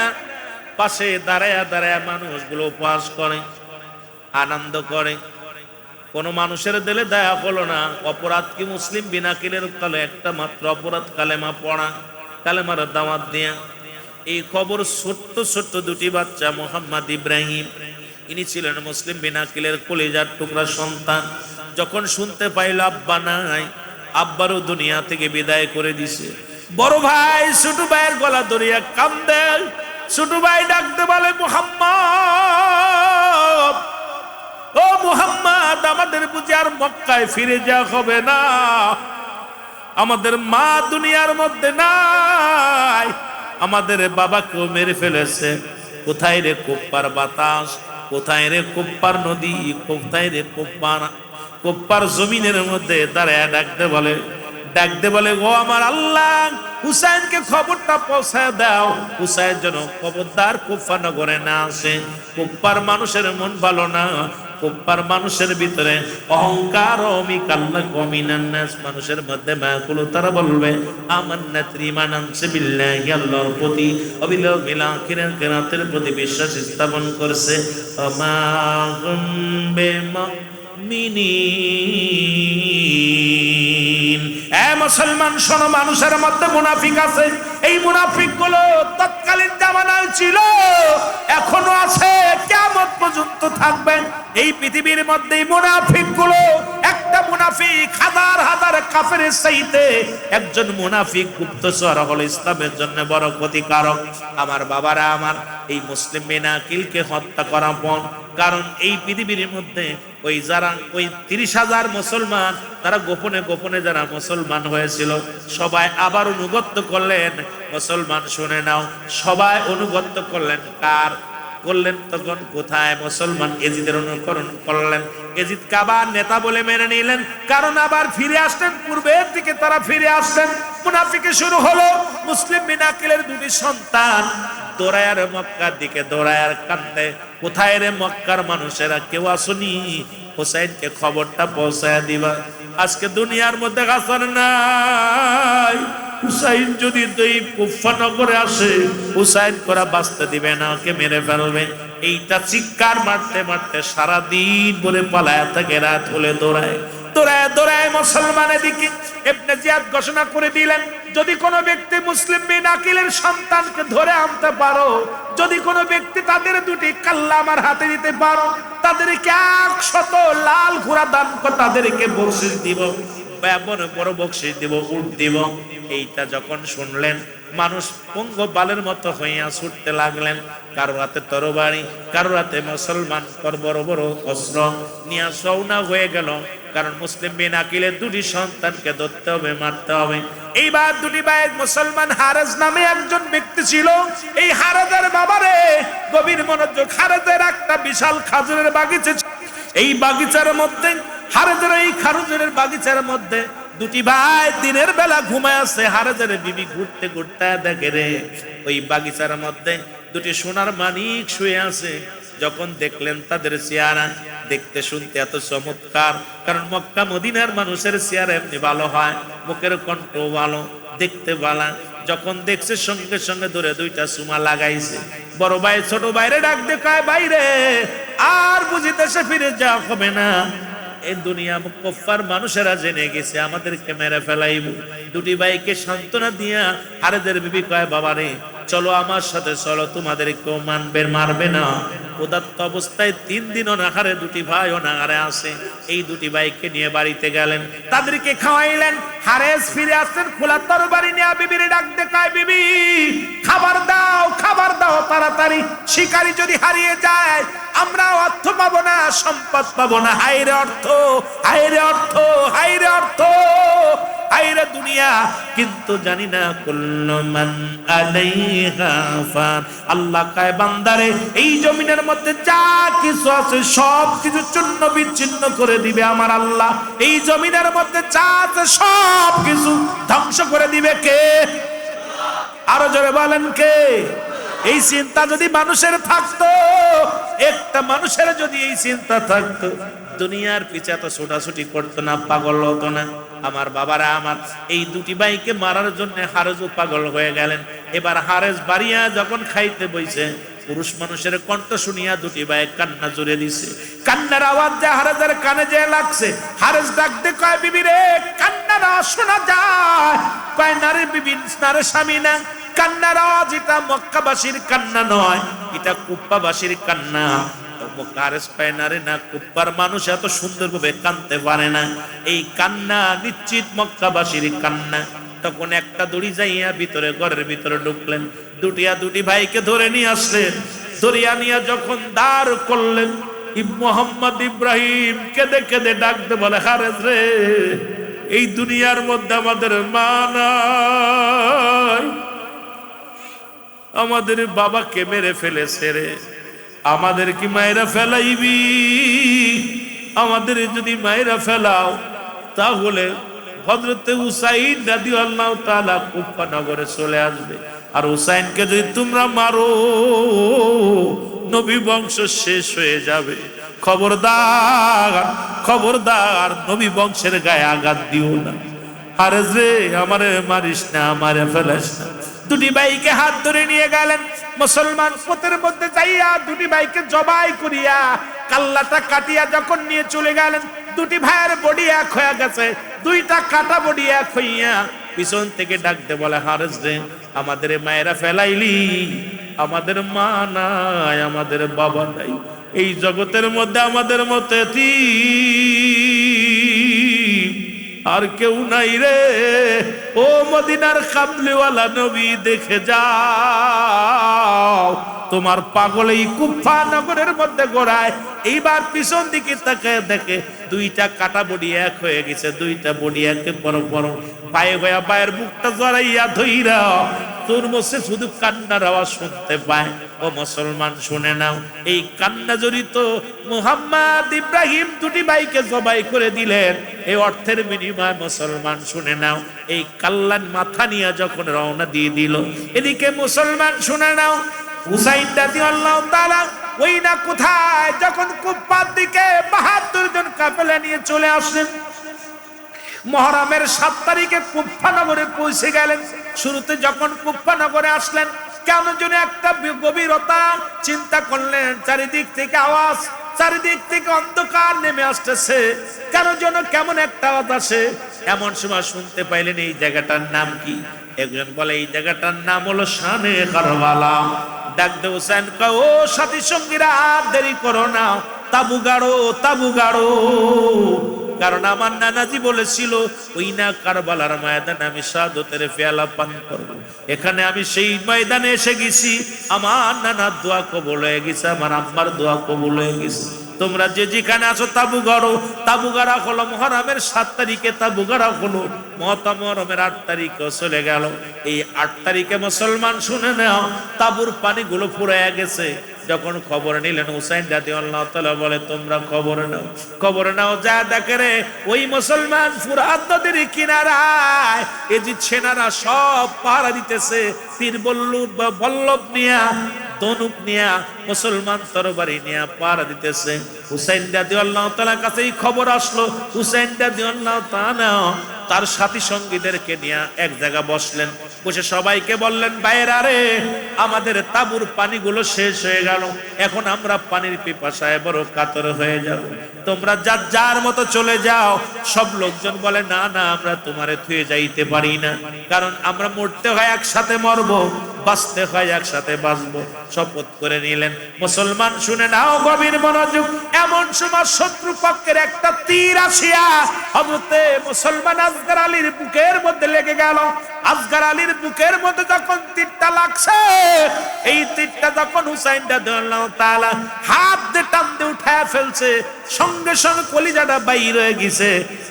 পাশে দাঁড়ায়া দাঁড়ায়া মানুষগুলো উপহাস করে, আনন্দ করে। কোন মানুষের দিলে দয়া হলো না। অপরাধ কি? মুসলিম বিন আকিলের কালে একটা মাত্র অপরাধ, কালেমা পড়া, কালেমার দাওয়াত দেয়া। এই খবর ছোট্ট ছোট্ট দুটি বাচ্চা, মোহাম্মদ ইব্রাহিম, ইনি ছিলেন মুসলিম বিন আকিলের কলিজার টুকরা সন্তান। যখন শুনতে পাইল আব্বা নাই, আব্বারও দুনিয়া থেকে বিদায় করে দিছে, বড় ভাই ছোট ভাইয়ের গলা ধরিয়া কান্দে। ছোট ভাই ডাকতে বলে, মুহাম্মদ, ও মুহাম্মদ, আমাদের বুঝি আর মক্কায় ফিরে যাওয়া হবে না? আমাদের মা দুনিয়ার মধ্যে নাই, আমাদের বাবাকেও মেরে ফেলেছে। কোথায় রে কোপ্পার বাতাস, কোথায় রে কোপ্পার নদী, কোথায় রে কোপ্পার জমিনের মধ্যে দাঁড়ায় ডাকতে বলে, ও আমার আল্লাহ, হুসাইনকে খবরটা পৌঁছায় দাও, হুসাইন যেন খবরদার কুফা নগরে না আসে। কুফার মানুষের মন ভালো না, কুফার মানুষের ভিতরে অহংকার, মানুষের মধ্যে মায়াকুল। তারা বলবে আমান্না ত্রিমান আনছে বিল্লাহি, আল্লাহর প্রতি, অবিলম্ব আখিরাত কিয়ামতের প্রতি বিশ্বাস স্থাপন করছে। আমা বে মুমিনিন। এ মুসলমান শোনো, মানুষের মধ্যে মুনাফিক আছে। এই মুনাফিক গুলো তৎকালীন জামানায় ছিল, এখনো আছে, কিয়ামত পর্যন্ত থাকবে। এই পৃথিবীর মধ্যে মুনাফিক গুলো, একটা মুনাফিক হাজার হাজার কাফেরের চাইতে একজন মুনাফিক গুপ্তচর হলো ইসলামের জন্য বড় ক্ষতিকারক। আমার বাবারা আমার, এই মুসলিম বিন আকিলকে হত্যা করা পর, কারণ এই পৃথিবীর মধ্যে ওই যারা ওই 30,000 মুসলমান, তারা গোপনে গোপনে যারা মুসলমান হয়েছিল, সবাই আবার অনুগত্য করলেন। মুসলমান শুনে নাও, সবাই অনুগত্য করলেন। কার করলেন? তখন কোথায়? মুসলমান এজিদের অনুকরণ করলেন। এজিদ কাবার নেতা বলে মেনে নিলেন, কারণ আবার ফিরে আসলেন, পূর্বের দিকে তারা ফিরে আসলেন। মুনাফিকে শুরু হলো। মুসলিম বিন আকিলের দুটি সন্তান দৌড়ায়ার মক্কার দিকে, দৌড়ায়ার কান্দে, কোথায় রে মক্কার মানুষেরা, কেউ আসুনি, হুসাইনকে খবরটা পৌঁছায় দিবা। আজকে দুনিয়ার মধ্যে হাসান নাই, হুসাইন যদি এই কুফা নগরে আসে, হুসাইন করা বাঁচতে দিবে না, ওকে মেরে ফেলবে। এইটা চিৎকার মারতে মারতে সারাদিন বলে পালায় থাকে, রাত হলে দৌড়ায় দৌড়ায় দৌড়ায় মুসলমানের দিকে। ইবনে জিয়াদ ঘোষণা করে দিলেন, যদি কোনো ব্যক্তি মুসলিম বিন আকিলের সন্তানকে ধরে আনতে পারো, যদি কোনো ব্যক্তি তাদের দুটি কাল্লা আমার হাতে দিতে পারো, তাদেরকে 100 লাল ঘোড়া দান করে তাদেরকে বকশিশ দিব, বড় বড় বকশিশ দিব, উট দিব। এইটা যখন শুনলেন মানুষ পঙ্গপালের মতো হইয়া ছুটতে লাগলেন। কারো হাতে তরবারি, কারো হাতে মুসলমান বড় বড় অস্ত্র নিয়ে রওনা হয়ে গেল। কারণ মুসলিম বিন আকিলের দুটি সন্তানকে ধরতে হবে, মারতে হবে। এইবার দুটি ভাই মুসলমান হারেস নামে একজন ব্যক্তি ছিল। এই হারেজের বাবারে গভীর মনোযোগ, হারেজের একটা বিশাল খাজুরের বাগিচা। এই বাগিচার মধ্যে এই খাজুরের বাগিচার মধ্যে দুটি ভাই দিনের বেলা ঘুমায় আছে। হারেজের বিবি ঘুরতে ঘুরতে দেখে রে ওই বাগিচার মধ্যে দুটি সোনার মানিক শুয়ে আছে। যখন দেখলেন তাদের চেহারা দেখতে শুনতে এত চমৎকার, কারণ মক্কা মদিনার মানুষের চেহারা এমনি ভালো হয়, মুখের কণ্ঠ ভালো, দেখতে ভালো। যখন দেখছে সঙ্গে সঙ্গে ধরে দুইটা চুমা লাগাইছে। বড় ভাই ছোট ভাইরে ডাক দেখায়, বাইরে আর বুঝি দেশে ফিরে যাওয়া হবে না। এই দুনিয়া কুফফার মানুষেরা জেনে গেছে আমাদেরকে মেরে ফেলাইব। দুটি ভাইকে সান্ত্বনা দিয়া হারেদের বিবি কয়, বাবারে চলো আমার সাথে চলো, তোমাদের কেউ মারবে না। উদাত্ত অবস্থায় 3 দিন অনাহারে দুটি ভাই অনাহারে আসে। এই দুটি ভাইকে নিয়ে বাড়িতে গেলেন, তাদেরকে খাওয়াইলেন। হারেস ফিরে আসছেন খোলা তরবারি নিয়ে, বিবির ডাক দেখায়, বিবি খাবার দাও, খাবার দাও তাড়াতাড়ি। শিকারী যদি হারিয়ে যায় আমরা অর্থ পাবো না, সম্পদ পাবো না। হায়রে অর্থ, হায়রে অর্থ, হায়রে অর্থ, হায়রে দুনিয়া। কিন্তু জানি না কুল্লু মান আলাইহা ফান। আল্লাহ কয়, বান্দারে এই জমিনের মধ্যে যা কিছু আছে সব কিছু চূর্ণ বিচ্ছিন্ন করে দিবে আমার আল্লাহ। এই জমিনের মধ্যে যা আছে সব কিছু ধ্বংস করে দিবে কে? আরো জোরে বলেন কে? এই চিন্তা যদি মানুষের থাকতো, একটা মানুষের যদি এই চিন্তা থাকতো, দুনিয়ার পিছে তো ছোটাছুটি করতো না, পাগল হতো না। আমার বাবারা আমার এই দুটি ভাইকে মারার জন্য হারেজও পাগল হয়ে গেলেন। এবার হারেজ বাড়িয়া যখন খাইতে বইছে, পুরুষ মানুষের কণ্ঠ শুনিয়া দুটি ভাই কান্না জুড়ে দিছে। কান্নার আওয়াজ যে হারেজের কানে যে লাগছে, হারেজ ডাকতে কয়, বিবি রে কান্নার আওয়াজ শোনা যায়। কয়, না রে বিবি, না রে স্বামী, না। কান্নার আওয়াজ এটা মক্কাবাসীর কান্না নয়, এটা কুফফাবাসীর কান্না। হারেস পায়, না রে না, কুফফার মানুষ এত সুন্দরভাবে কাঁদতে পারে না। এই কান্না নিশ্চিত মক্কাবাসীর কান্না। তখন একটা দড়ি যাইয়া ভিতরে ঘরের ভিতরে ঢুকলেন, দুটি ভাইকে ধরে নিয়ে আসলেন। ধরিয়া নিয়ে যখন দাঁড় করলেন, মোহাম্মদ ইব্রাহিম কেঁদে কেঁদে ডাকতে বলে, হারেস রে এই দুনিয়ার মধ্যে আমাদের মা নাই, আমাদের বাবাকে মেরে ফেলেছে রে, আমাদের কি মায়েরা ফেলাইবি? আমাদের যদি মায়েরা ফেলাও তাহলে হযরতে হুসাইন রাদিয়াল্লাহু তাআলা কুফা নগরে চলে আসবে। আর হুসাইনকে যদি তোমরা মারো নবী বংশ শেষ হয়ে যাবে। খবরদার, খবরদার, নবী বংশের গায়ে আঘাত দিও না। হারেস রে আমারে মারিস না, আমারে ফেলাস না। দুটি ভাইকে হাত ধরে নিয়ে গেলেন। মুসলমান পথের মধ্যে যাইয়া দুটি ভাইকে জবাই করিয়া কাল্লাটা কাটিয়া যখন নিয়ে চলে গেলেন, দুটি ভাইয়ের বডি এক হয়ে গেছে। দুইটা কাটা বডি এক হইয়া পিছন থেকে ডাকতে বলে, হারেস রে আমাদের মায়েরা ফেলাইলি, আমাদের মা নাই, আমাদের বাবা নাই, এই জগতের মধ্যে আমাদের মতো আর কেউ নাই রে। ও মদিনার কামলিওয়ালা নবী, দেখে যাও তোমার পাগল এই কুফা নগরের মধ্যে গোড়ায়। এইবার পিছন দিকে তাকায় দেখে দুইটা কাটা বডি এক হয়ে গেছে। দুইটা বডি একে পর পর পায়ে গয়া পায়ের বুকটা জড়াইয়া ধইরা তোর মধ্যে শুধু কান্নার আওয়াজ শুনতে পায়। ও মুসলমান শুনে নাও, এই কান্না জড়িত মুহাম্মদ ইব্রাহিম দুটি ভাইকে জবাই করে দিলেন। এই অর্থের বিনিময়ে মুসলমান শুনে নাও, এই কাল্লান মাথা নিয়ে যখন রওনা দিয়ে দিল, এদিকে মুসলমান শুনে নাও, হুসাইন রাদিয়াল্লাহু তাআলা ওই না কোথায় যখন কুফার দিকে ৭২ জন কাফেলা নিয়ে চলে আসলেন। মুহররমের ৭ তারিখে কুফা নগরে পৌঁছে গেলেন। শুরুতে যখন কুফা নগরে আসলেন, কেন যেন একটা গভীরতা চিন্তা করলেন। চারিদিক থেকে আওয়াজ, চারিদিক থেকে অন্ধকার নেমে আসতেছে। কেন যেন কেমন একটা আওয়াজ আসে। এমন সময় শুনতে পাইলেন, এই জায়গাটার নাম কি? একজন বলে এই জায়গাটার নাম হলো শানে কারবালা। ডাক দে হুসাইন কয়, ও সাথী সঙ্গীরা আর দেরি করো না, তাবু গাড়ো, তাবু গাড়ো। কারণ আমার নানাজি বলেছিল ওই না কারবালার ময়দানে আমি শাহাদাতের পেয়ালা পান করব। এখানে আমি সেই ময়দানে এসে গেছি, আমার নানার দোয়া কবুল হয়ে গেছে, আমার আম্মার দোয়া কবুল হয়ে গেছে। তোমরা যে যেখানে আছো তাবু গাড়ো, তাবু গাড়া হলো মুহররমের 7 তারিখে, তাবু গাড়া হলো মুহররমের 8 তারিখে চলে গেল। এই 8 তারিখে মুসলমান শুনে নাও, তাবুর পানিগুলো ফুরায় গেছে। যখন খবর নিলেন হুসাইন রাদিয়াল্লাহু তাআলা বলে তোমরা খবর নাও, খবর নাও, যা দেখে রে ওই মুসলমান ফুরাত নদীর কিনারায় এজিদ সেনারা সব পাহারা দিতেছে, তীর বল্লভ নিয়া, ধনুক নিয়া, মুসলমান তরবারি নিয়া পাহারা দিতেছে। হুসাইন রাদিয়াল্লাহু তাআলার কাছে এই খবর আসলো। হুসাইন রাদিয়াল্লাহু তাআলা তার সাথী সঙ্গীদেরকে নিয়ে এক জায়গা বসলেন, বসে সবাইকে বললেন ভাইয়েরা রে, আমাদের তাঁবুর পানিগুলো শেষ হয়ে গেল, এখন আমরা পানির পিপাসায় বড় কাতর হয়ে যাব, তোমরা যার যার মতো চলে যাও। সব লোকজন বলে না না, আমরা তোমারে থুয়ে যাইতে পারি না, কারণ আমরা মরতে হয় একসাথে মরবো, বাঁচতে হয় একসাথে বাঁচবো। শপথ করে নিলেন। মুসলমান শুনে নাও গভীর মনোযোগ, এমন সময় শত্রু পক্ষের একটা তীর আসিয়া হযরতে মুসলমান আসগর আলীর বুকের মধ্যে লেগে গেল। আসগর আলীর বুকের মধ্যে যখন তীরটা লাগছে, এই তীরটা যখন হুসাইন রাদিয়াল্লাহু তাআলা হাত দিয়ে টান দিয়ে উঠায় ফেলছে, সঙ্গে সঙ্গে কলিজাটা বাইরে হয়ে গেছে,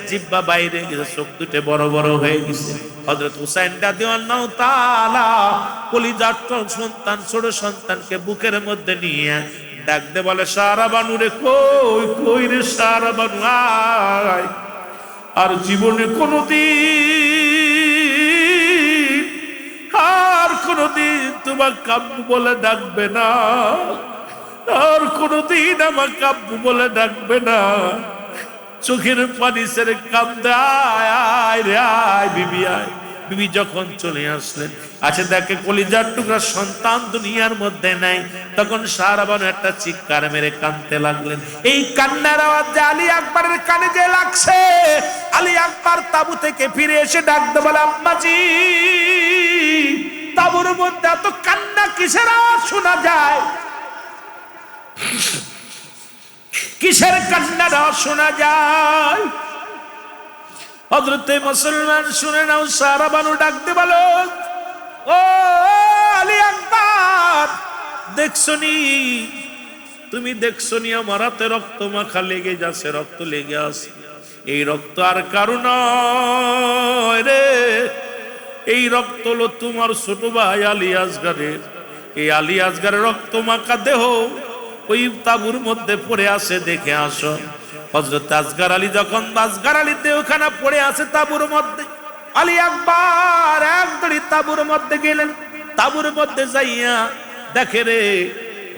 জিহ্বা বাইরে গেছে, চোখ দুটো বড় বড় হয়ে গেছে। হযরত হুসাইন রাদিয়াল্লাহু তাআলা কলিজার সন্তান, ছোট সন্তানকে বুকের মধ্যে নিয়ে ডাক দে বলে সারা বানু রে, কই কই রে সারা বানু, আয়। আর জীবনে কোনদিন, আর কোনদিন তোমার কাব্বু বলে ডাকবে না, আর কোনদিন আমার কাব্বু বলে ডাকবে না। চোখের পানি ছেড়ে কান্দে, আয় আয় রে আয় বিবি আয়। বিবি যখন চলে আসলেন, আচ্ছা দেখে কলিজার টুকরা সন্তান দুনিয়ার মধ্যে নাই, তখন সারাবানু একটা চিৎকার মেরে কাঁদতে লাগলেন। এই কান্নার আওয়াজ যে আলী আকবরের কানে যে লাগছে, আলী আকবর তাবু থেকে ফিরে এসে ডাকতে বলে আম্মাজি, তাবুর মধ্যে এত কান্না কিসের আওয়াজ শোনা যায়, কিসের কান্নার আওয়াজ শোনা যায়? হযরতে মুসলমান শুনে নাও, সারাবানু ডাকতে বলো, ও আলী আকবর, দেখছনি, তুমি দেখছনি আমার হাতে রক্ত মাখা লেগে যাচ্ছে, রক্ত লেগে আছে, এই রক্ত আর কারো নয় রে, এই রক্ত হলো তোমার ছোট ভাই আলী আসগরের। এই আলী আসগরের রক্ত মাখা দেহ ওই তাঁবুর মধ্যে পড়ে আছে, দেখে আসো। হযরত আসগর আলী যখন আসগর আলীর দেহখানা পড়ে আছে তাঁবুর মধ্যে, আলী আকবর একদড়ি তাঁবুর মধ্যে গেলেন। তাঁবুর মধ্যে যাইয়া দেখে রে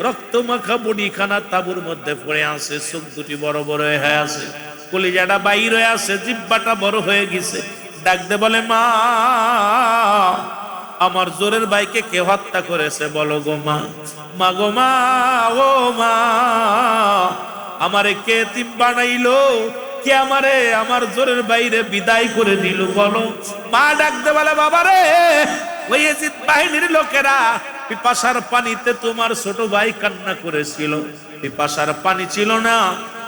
রক্ত মাখা বডিখানা তাঁবুর মধ্যে পড়ে আছে, চোখ দুটি বড় বড় হয়ে আছে, কলিজাটা বাইর হয়ে আছে, জিহ্বাটা বড় হয়ে গেছে। ডাকতে বলে মা, আমার জোরের ভাইকে কে হত্যা করেছে বলো গো মা, মা গো মা, ও মা, আমারে কে এতিম বানাইলো, কে আমারে আমার জোরের বাইরে বিদায় করে দিল বলো। মা ডাকতে বলে বাবা রে, ওই এজিদ বাহিনীর লোকেরা পিপাসার পানিতে তোমার ছোট ভাই কান্না করেছিল, পিপাসার পানি ছিল না,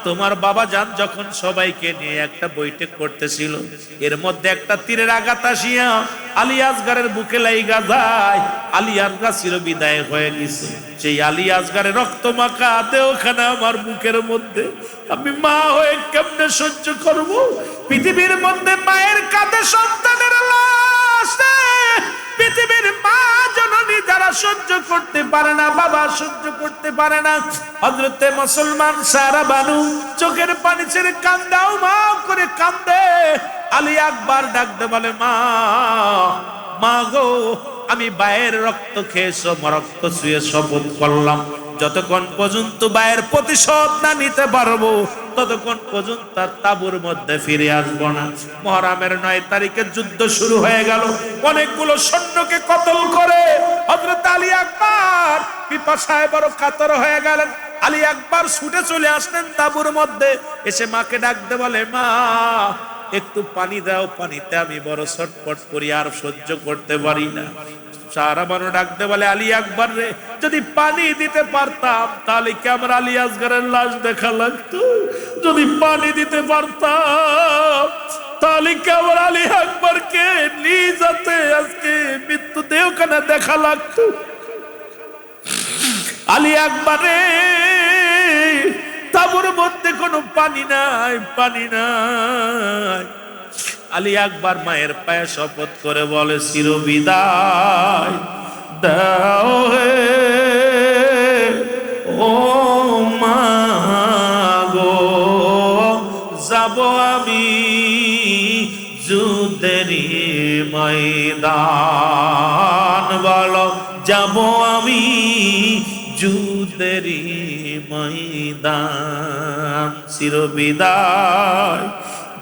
তোমার বাবা জান যখন সবাইকে নিয়ে একটা বৈঠক করতেছিল, এর মধ্যে একটা তীরের আঘাত আসিয়া আলী আসগরের বুকে লাইগা যায়, আলী আসগর চিরবিদায় হয়ে গেছে। সেই আলী আসগরের রক্ত মাখা দেহখানা আমার বুকের মধ্যে, আমি মা হয়ে কেমনে সহ্য করব? পৃথিবীর মধ্যে মায়ের কাঁধে সন্তানের লাশ, পৃথিবীর মা জননী যারা সহ্য করতে পারে না, বাবা সহ্য করতে পারে না, হযরতে মুসলমান সারাবানু চোখের পানি ছেড়ে কান্দাও মা করে কান্দে। আলী আকবর ডাকতে বলে মা, মা গো, আমি ভাইয়ের রক্ত খেয়ে রক্ত ছুঁয়ে শপথ করলাম, যতক্ষণ পর্যন্ত ভাইয়ের প্রতিশোধ না নিতে পারবো ততক্ষণ পর্যন্ত তার তাঁবুর মধ্যে ফিরে আসবো না। মুহররমের 9 তারিখে যুদ্ধ শুরু হয়ে গেল, অনেকগুলো সৈন্যকে কতল করে হযরত আলী আকবর পিপাসায় বড় কাতর হয়ে গেলেন। আলী আকবর ছুটে চলে আসলেন তাঁবুর মধ্যে, এসে মাকে ডাকতে বলে মা, একটু পানি দাও, পানিতে আমি বড় ছটফট করি, আর সহ্য করতে পারি না। সারাবানু ডাকতে বলে আলী আকবর রে, যদি পানি দিতে পারতাম তাহলে কি আমার আলী আসগরের লাশ দেখা লাগতো? যদি পানি দিতে পারতাম তাহলে কেবল আলী আকবরকে নিজ হাতে আজকে মৃত্যু দেহখানে দেখা লাগতো। আলী আকবরে তাঁবুর মধ্যে কোনো পানি নাই, পানি নাই। আলী আকবর মায়ের পায়ে শপথ করে বলে, চিরবিদায় দাও হে ও মা গো, যাব আমি যুদ্ধেরই ময়দান। বলো, যাব আমি যুদ্ধেরই ময়দান। চিরবিদায়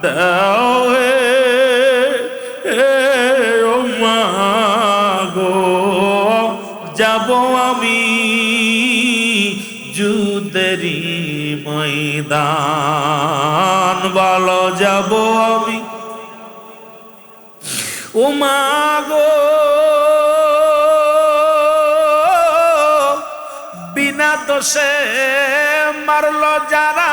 দাও হে ও মা গো, যাব আমি যুদ্ধেরই ময়দান। বলো, যাব আমি ও মা গো, বিনা দোষে মারলো যারা,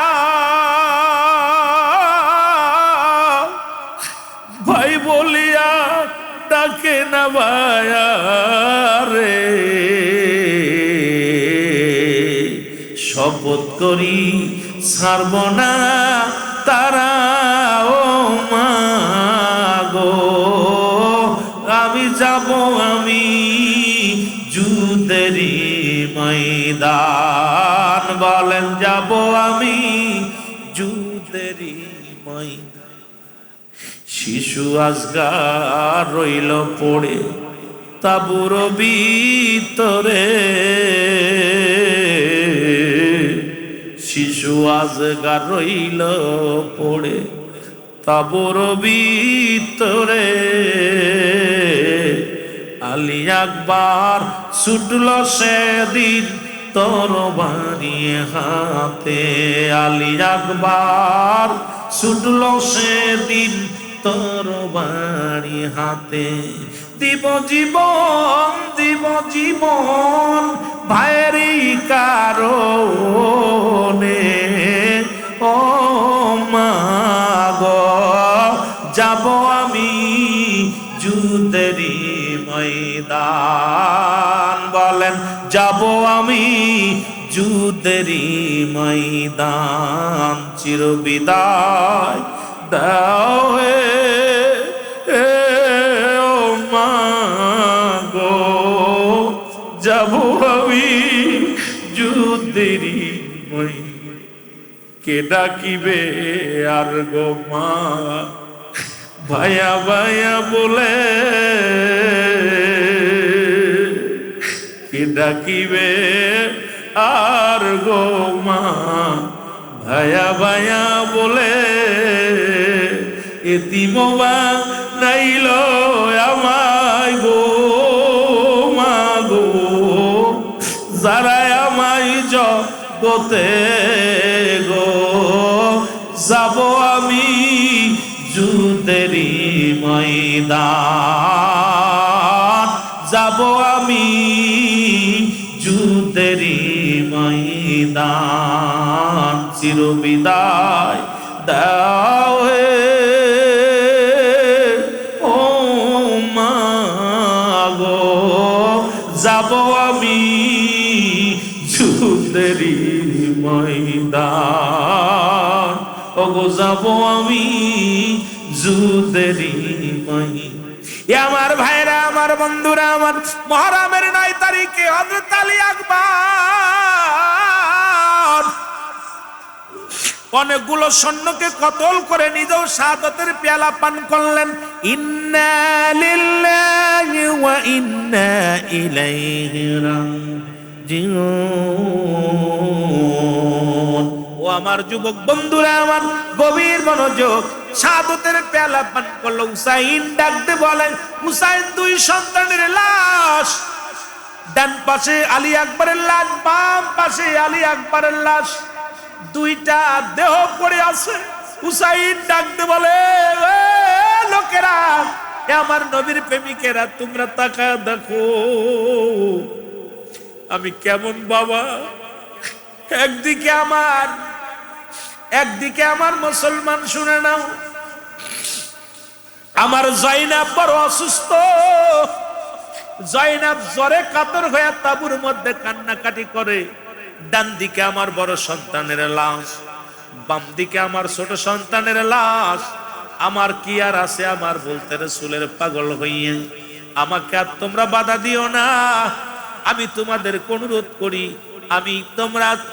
ভাই বলিয়া ডাকে না ভায়া রে, শপথ করি ছাড়ব না তারা ও মা গো, আমি যাব আমি যুদ্ধেরই ময়দান। বলেন, যাব আমি যুদ্ধেরই ময়দান। শিশু আজগার রইল পড়ে তাঁবুর ভিতরে, শিশু আজগার রইল পড়ে তাঁবুর ভিতরে। আলী আকবর ছুটল সেদিন তরবারি হাতে, আলী আকবর ছুটল সেদিন তরবারি হাতে। দিব জীবন, দিব জীবন ভাইয়েরই কারণে, ও মা গো, যাব আমি যুদ্ধেরই ময়দান। বলেন, যাব আমি যুদ্ধেরই ময়দান। চিরবিদায় দাও হে ও মা গো, যাব আমি যুদ্ধেরই ময়দান। কে ডাকিবে আর গো মা, ভাইয়া ভাইয়া বলে কে ডাকিবে আর গো মা, ভাইয়া ভাইয়া বলে। এতিম নাইল আমায় গো মা গো, যারা আমায় জগতে গো, যাব আমি যুদ্ধেরই ময়দান। যাব আমি যুদ্ধেরই ময়দান। চিরবিদায় দাও হে ও মা গো, যাব আমি যুদ্ধেরই ময়দান। ওগো, যাব আমি যুদ্ধেরই ময়দান। আমার ভাইরা, আমার বন্ধুরা, আমার মুহররমের 9 তারিখে হযরত আলী আকবর অনেকগুলো সৈন্যকে কতল করে নিজেও শাহাদাতের পেয়ালা পান করলেন। ইন্না লিল্লাহি ওয়া ইন্না ইলাইহি রাজিউন। ও আমার যুবক বন্ধুরা, আমার গভীর মনোযোগ, শাহাদাতের পেয়ালা পান করলো। হুসাইন ডাকতে বলেন, হুসাইন, 2 সন্তানের লাশ, ডান পাশে আলী আকবরের লাশ, বাম পাশে আলী আকবরের লাশ, 2টা দেহ পড়ে আছে। হুসাইন ডাকতে বলে, লোকেরা, আমার নবীর প্রেমিকেরা, তোমরা তাকায় দেখো আমি কেমন বাবা। একদিকে আমার একদিকে আমার মুসলমান, শুনে নাও, আমার জয়নাব বড় অসুস্থ। জয়নাব জ্বরে কাতর হয়ে তাঁবুর মধ্যে কান্নাকাটি করে। ডান দিকে আমার বড় সন্তানের লাশ, বাম দিকে আমার ছোট সন্তানের লাশ। আমার কি আর আছে, আমার বলতে রাসূলের পাগল হইয়ে আমাকে আর তোমরা বাধা দিও না। আমি তোমাদের অনুরোধ করি, আমি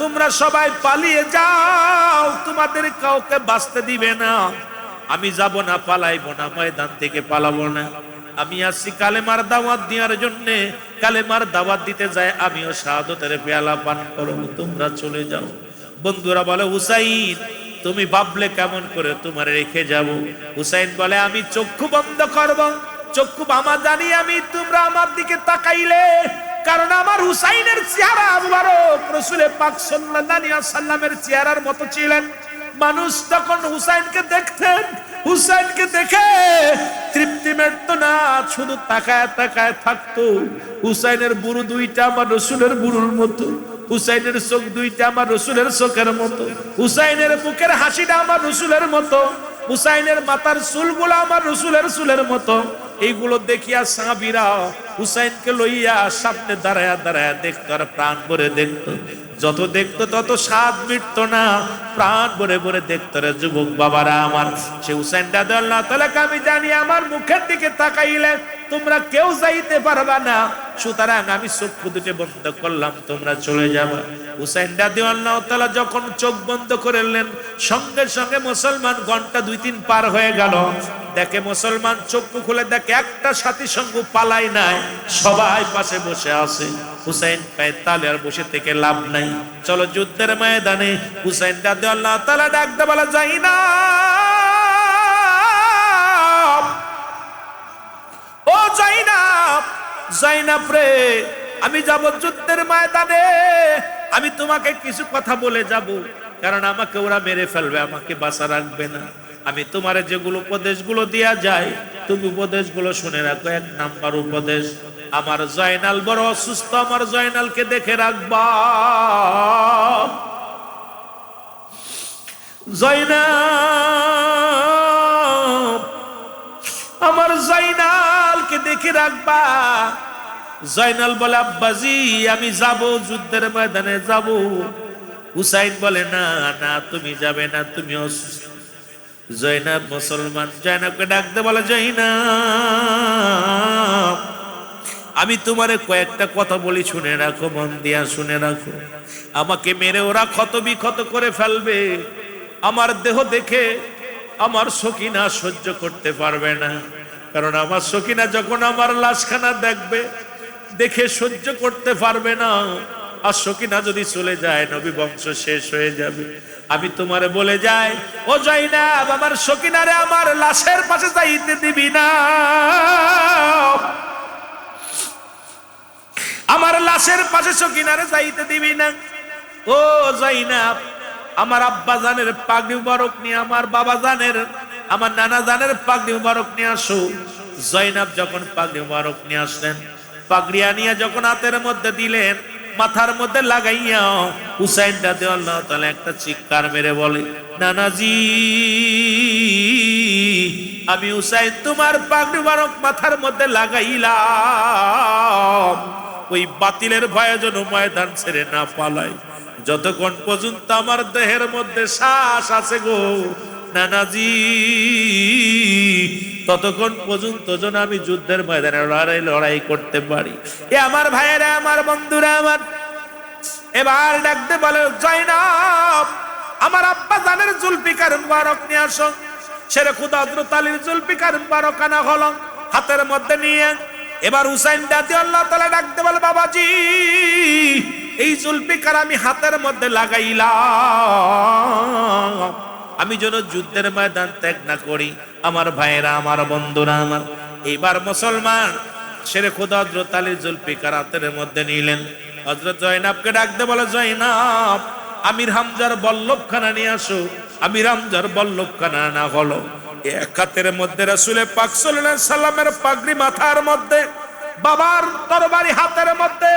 তোমরা সবাই পালিয়ে যাও, তোমাদের কাউকে বাঁচতে দিবে না। আমি যাব না, পালাইবো না, ময়দান থেকে পালাবো না। আমি আসছি কালেমার দাওয়াত দেওয়ার জন্য। কালেমার দাওয়াত দিতে যায় আমিও শাহাদাতের পেয়ালা পান করব, তোমরা চলে যাও। বন্ধুরা বলে, হুসাইন তুমি ভাবলে কেমন করে তোমার রেখে যাব? হুসাইন বলে, আমি চক্ষু বন্ধ করব, চক্ষু বামা জানি আমি, তোমরা আমার দিকে তাকাইলে, কারণ আমার হুসাইনের চেহারা মুবারক রাসূল পাক সাল্লাল্লাহু আলাইহি ওয়াসাল্লামের চেহারার মতো ছিলেন। মানুষ তখন হুসাইনকে দেখতেন, হুসাইনকে দেখে তৃপ্তি মিটত না, শুধু তাকায় তাকায় থাকতো। হুসাইনের বুড়ো দুইটা আমার রাসূলের বুড়োর মতো, হুসাইনের চোখ দুইটা আমার রাসূলের চোখের মতো, হুসাইনের মুখের হাসিটা আমার রাসূলের মতো, হুসাইনের মাথার চুলগুলো আমার রাসূলের চুলের মতো। এইগুলো দেখিয়া সাহাবীরা হুসাইনকে লইয়া সামনে দাঁড়ায়া দাঁড়ায়া দেখতো আর প্রাণ ভরে দেখতো। যত দেখতো তত স্বাদ মিটত না, প্রাণ ভরে ভরে দেখতো রে যুবক বাবারা আমার। সে হুসাইন রাদিয়াল্লাহু তাআলা আমি জানি আমার মুখের দিকে তাকাইলে তোমরা কেউ যাইতে পারবা না, সুতরাং আমি চোখ দুটো বন্ধ করলাম, তোমরা চলে যাবা। হুসাইন রাদিয়াল্লাহু তাআলা যখন চোখ বন্ধ করলেন, সঙ্গে সঙ্গে মুসলমান ঘন্টা 2-3 পার হয়ে গেল। দেখে মুসলমান চক্ষু খুলে দেখে একটা সাথী সঙ্গ পালাই নাই, সবাই পাশে বসে আছে। হুসাইন পায় তালে আর বসে থেকে লাভ নাই, চলো যুদ্ধের ময়দানে। হুসাইন রাদিয়াল্লাহু তাআলা ডাকতে বলা যায় না, ও জাইনাব, জাইনাব রে, আমি যাব যুদ্ধের ময়দানে, আমি তোমাকে কিছু কথা বলে যাব, কারণ আমাকে ওরা মেরে ফেলবে, আমাকে বাঁচা রাখবে না। আমি তোমারে যেগুলো উপদেশগুলো দেয়া যায়, তুমি উপদেশগুলো শুনে রাখো। 1 নাম্বার উপদেশ, আমার জয়নাল বড় অসুস্থ, আমার জয়নালকে দেখে রাখবা। জয়নাল, আমার জয়নালকে দেখে রাখবা। জয়নাল বলে, আব্বাজি আমি যাব, যুদ্ধের ময়দানে যাব। হুসাইন বলে, না না তুমি যাবে না, তুমি অসুস্থ। জয়নাব মুসলমান, জয়নাবকে ডাকতে বলে, জয়নাব আমি তোমারে কয়েকটা কথা বলি, শুনে রাখো, মন দিয়া শুনে রাখো। আমাকে মেরে ওরা ক্ষত বিক্ষত করে ফেলবে, আমার দেহ দেখে আমার সখিনা সহ্য করতে পারবে না, কারণ আমার সখিনা যখন আমার লাশখানা দেখবে, দেখে সহ্য করতে পারবে না। আর সখিনা যদি চলে যায়, নবী বংশ শেষ হয়ে যাবে। আমি তোমারে বলে যাই, ও জয়নাব, আমার সখিনারে আমার লাশের পাশে যাইতে দিবি না, আমার লাশের পাশে সখিনারে যাইতে দিবি না। ও জয়নাব, আমার আব্বা জানের পাগড়ি মুবারক নিয়ে, আমার বাবা জানের, আমার নানা জানের পাগড়ি মুবারক নিয়ে আসো। জয়নাব যখন পাগড়ি মুবারক নিয়ে আসলেন, পাগড়ি আনিয়া যখন হাতের মধ্যে দিলেন, মাথার মধ্যে লাগাইয়া হুসাইন রাদিয়াল্লাহু তাআলা একটা চিৎকার মেরে বলে, নানাজি, আমি হুসাইন তোমার পাগড়ি মুবারক মাথার মধ্যে লাগাইলাম, ওই বাতিলের ভয়ে যেন ময়দান ছেড়ে না পালাই, যতক্ষণ পর্যন্ত আমার দেহের মধ্যে শ্বাস আছে গো নানাজি, ততক্ষণ পর্যন্ত যেন আমি যুদ্ধের ময়দানে লড়াই করতে পারি। এ আমার ভাইয়েরা, আমার বন্ধুরা আমার, এবার ডাকতে বলে, জয়নাব আমার আব্বা জানের জুলফিকার মুবারক নিয়ে আসো। শেরে খুদা হযরত আলীর জুলফিকার মুবারক আনা হলো হাতের মধ্যে নিয়ে। এবার হুসাইন রাদিয়াল্লাহু তাআলা ডাকতে বলে, বাবাজি এই জুলফিকার আমি হাতের মধ্যে লাগাইলাম, আমি যেন যুদ্ধের ময়দান ত্যাগ না করি। আমার ভাইয়েরা, আমার বন্ধুরা আমার, এইবার মুসলমান শেরে খুদা হযরত আলীর জুলফিকার হাতের মধ্যে নিলেন। হযরত জয়নাবকে ডাকতে বলে, জয়নাব আমির হামজার বল্লভখানা নিয়ে আসো। আমির হামজার বল্লভখানা না হলো, এক হাতের মধ্যে রাসূল পাক সাল্লাল্লাহু আলাইহি সাল্লামের পাগড়ি মাথার মধ্যে, বাবার তরবারি হাতের মধ্যে,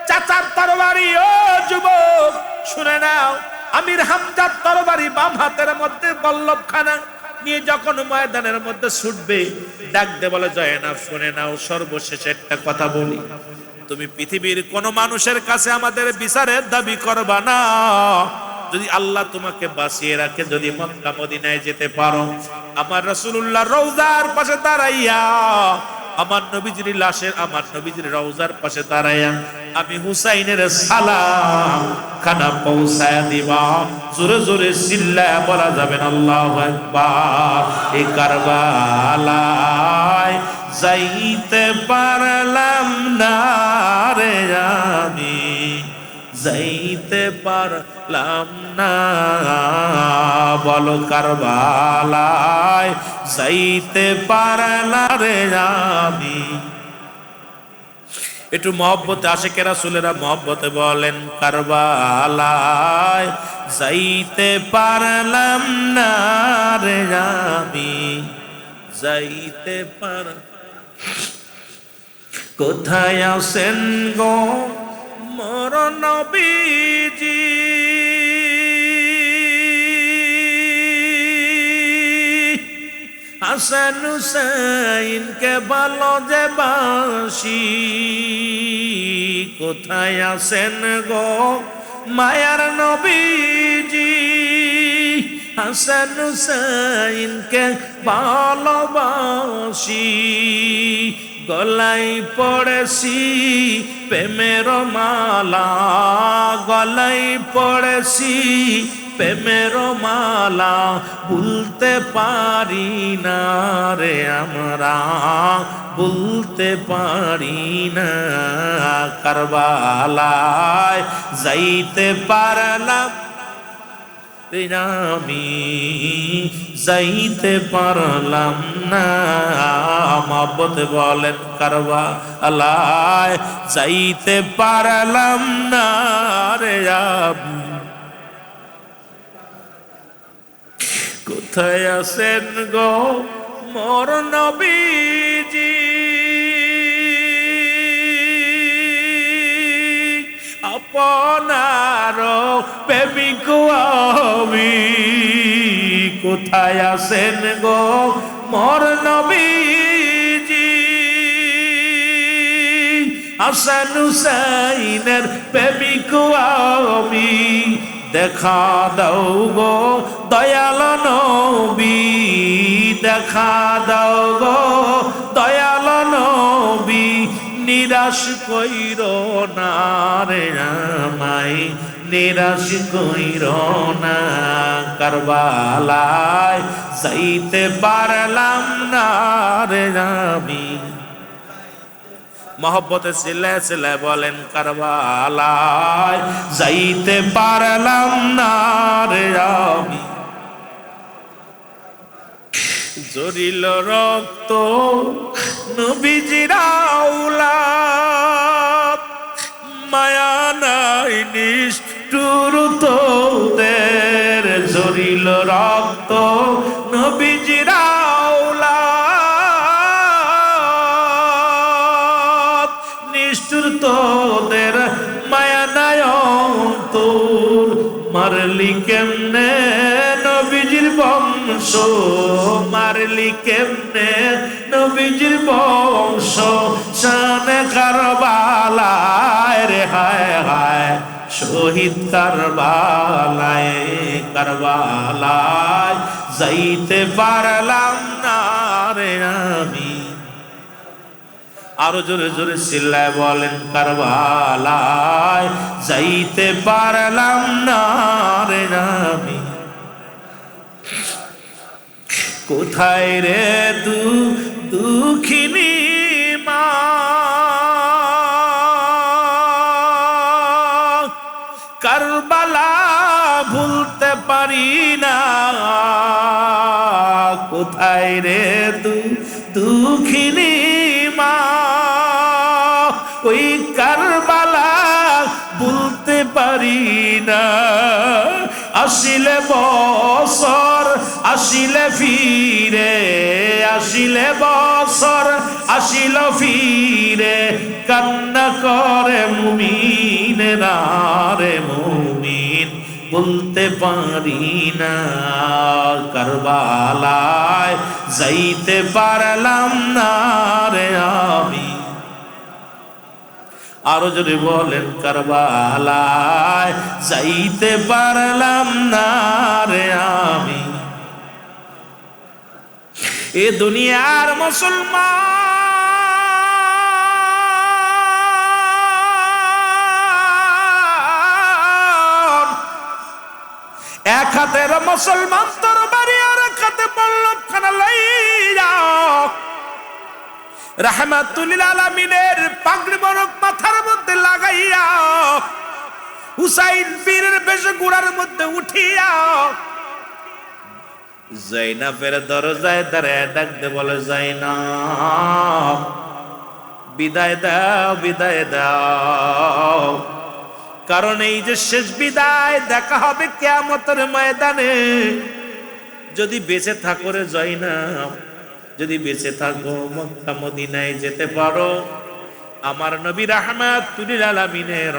চাচার তরবারি। ও যুবক শুনে নাও, আমির হামজার তরবারি বাম হাতের মধ্যে বল্লভখানা নিয়ে যখন ময়দানের মধ্যে ছুটবে, ডাক দে বলে, জয়নাব শুনে নাও, সর্বশেষ একটা কথা বলি, তুমি পৃথিবীর কোন মানুষের কাছে আমাদের বিচারের দাবি করবা না। যদি আল্লাহ তোমাকে বাঁচিয়ে রাখে, যদি মক্কা মদিনায় যেতে পারো, আমার রাসূলুল্লাহ রওজার পাশে দাঁড়াইয়া, আমার নবীজির লাশের, আমার নবীজির রওজার পাশে দাঁড়াইয়া আমি হুসাইনের সালাম খানা পৌঁছায় দিবা। জোরে জোরে চিল্লায়া বলা যাবেন আল্লাহু আকবার। এই কারবালায় যাইতে পারলাম না রে আমি, যাইতে পারলাম না, বলো কারবালায় যাইতে পারলাম রে আমি। একটু মহব্বতে আশিকে রাসূলেরা মহব্বতে বলেন, কারবালায় যাইতে পারলাম না রে আমি, যাইতে পার। কোথায় আছেন গো মোর নবীজি, হাসান হুসাইনকে ভালো যে বাসি, কোথায় আছেন গো মায়ার নবীজি, হাসান হুসাইনকে ভালোবাসি, গলায় পড়েছি প্রেমের মালা, গলায় পড়েছি প্রেমের মালা, ভুলতে পারি না রে আমরা, ভুলতে পারি না। কারবালায় যাইতে পারলাম আমি, যাইতে পারলাম না। মহব্বতে বলেন, কারবালায় যাইতে পারলাম না রে আমি। কোথায় আছেন গো মোর নবীজি, আপনার প্রেমিক আমি, কোথায় আছেন গো মোর নবীজি, হাসান হুসাইনের প্রেমিক আমি, দেখা দাও গো দয়াল নবী, দেখা দাও গো দয়াল নবী, নিরাশ কইর না রে আমায়, নিরাশ কইর না। কারবালায় যাইতে পারলাম না রে আমি। মহব্বতে চিল্লায় চিল্লায় বলেন, কারবালায় যাইতে পারলাম না রে আমি। জরিল রক্ত নবীজির আওলাদ, মায়া নাই নিষ্ঠুর তোদের, জরিল রক্ত নবীজির আওলাদ, নিষ্ঠুর তোদের মায়া নাই অন্তর, মারলি কেমনে নবীজির বংশ, মারলি কেমনে নবীজির বংশ, শানে কারবালায় রে হায় হায়, শহীদ কারবালায়, কারবালায় যাইতে পারলাম না রে আমি। আরো জোরে জোরে চিল্লায় বলেন, কারবালায় যাইতে পারলাম না রে আমি। কোথায় রে দুঃখিনী মা, কারবালা ভুলতে পারি না, কোথায় রে দুঃখিনী মা, ওই কারবালা ভুলতে পারি না। আসিলে বছর আসিলে ফিরে, আসিলে বছর আসিল ফিরে, কান্না করে মুমিন রে মুমিন, বলতে পারি না, কারবালায় যাইতে পারলাম না রে আমি। আরো যদি বলেন, কারবালায় যাইতে পারলাম না রে আমি। এ দুনিয়ার মুসলমান, এক হাতের মুসলমান তরবারি আর এক হাতে বল্লভ খানা লইয়া রাহমাতুল লিল আলামিনের পাগড়ি মোবারক মাথার মধ্যে লাগাইয়া হুসাইন পীরের বেশে ঘোড়ার মধ্যে উঠিয়া জাইনাবের দরজায় দাঁড়ায় ডাকতে বলে, জাইনাব বিদায় দাও, বিদায় দাও। কারণ এই যে শেষ বিদায়, দেখা হবে কিয়ামতের ময়দানে। যদি বেঁচে থাকো রে জাইনাব, যদি বেঁচে থাকো মক্কা মদিনায় যেতে পারো, আমার নবী রাহমাতুল লিল আলামিনের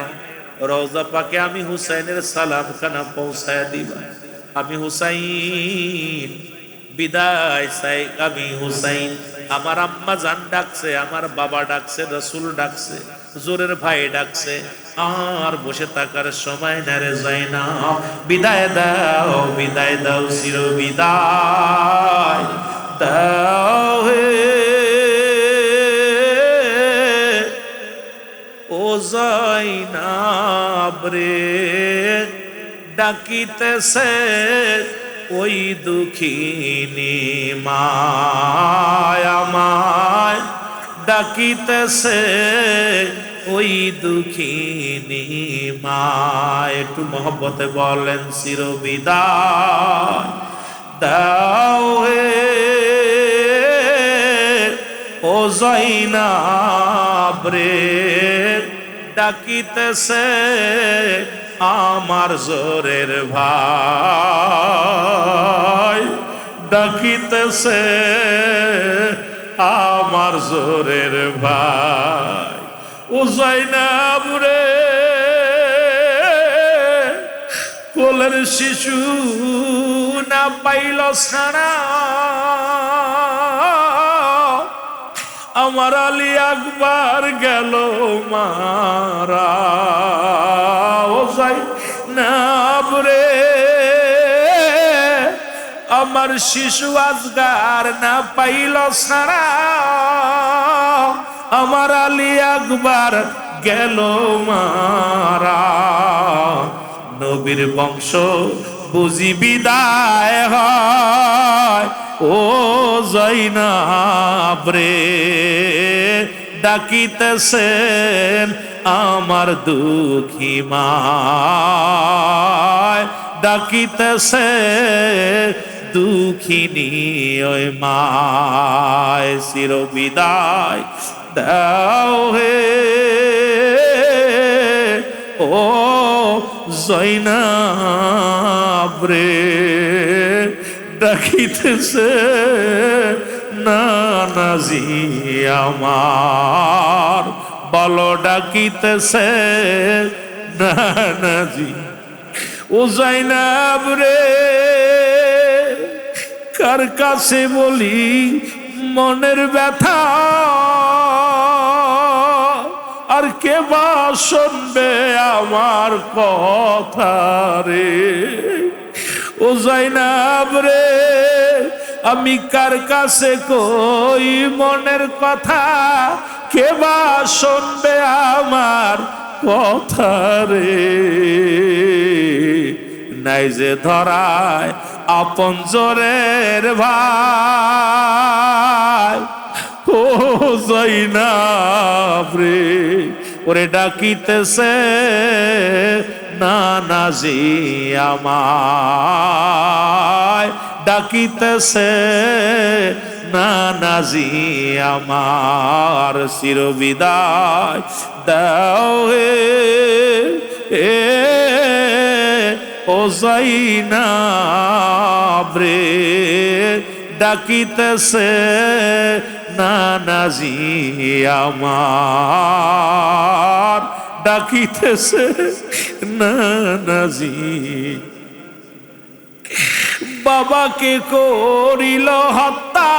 রওজা পাকে আমি হুসাইনের সালাম খানা পৌঁছায় দিবা। আমি হুসাইন বিদায় চাই, আমি হুসাইন। আমার আম্মা জান ডাকছে, আমার বাবা ডাকছে, রাসূল ডাকছে, জোরের ভাই ডাকছে, আর বসে থাকার সময় না রে জাইনাব। বিদায় দাও, বিদায় দাও, চির বিদায় দাও হে ও জাইনাব রে। ডাকিতেছে ওই দুঃখিনী মায় আমায়, ডাকিতেছে ওই দুঃখিনী মায়। একটু মহব্বতে বলেন, চির বিদায় দাও হে ও জাইনাব রে। ডাকিতেছে আমার জোরের ভাই, ডাকিতেছে আমার জোরের ভাই। ও জাইনাব রে, কোলের শিশু না পাইল ছাড়া আমার আলী আকবার গেল মারা। ও জাইনাব রে, আমার শিশু আজগার না পাইল ছাড়া আমার আলী আকবার গেল মারা। নবীর বংশ বুঝি বিদায় হয় ও জাইনাব রে। ডাকিতেছেন আমার দুঃখী মায়, ডাকিতেছে দুঃখিনী ওই মায়। চির বিদায় দাও হে ও জাইনাব রে। ডাকিতেছে নানাজি আমার, বলো ডাকিতেছে নানাজি। ও জাইনাব রে, কার কাছে বলি মনের ব্যথা, আর কে বা শুনবে আমার কথা রে। ও জাইনাব রে, আমি কার কাছে কই মনের কথা, কে বা শুনবে আমার কথা রে। নাই যে ধরায় আপন জোরের ভাই, ও জাইনাব রে। ওরে ডাকিতেছে নানাজি আমায়, ডাকিতেছে নানাজি আমার। চির বিদায় দাও হে ও জাইনাব রে। ডাকিতেছে নানাজি আমার, ডাকিতেছে না নাজি, বাবাকে করিল হত্যা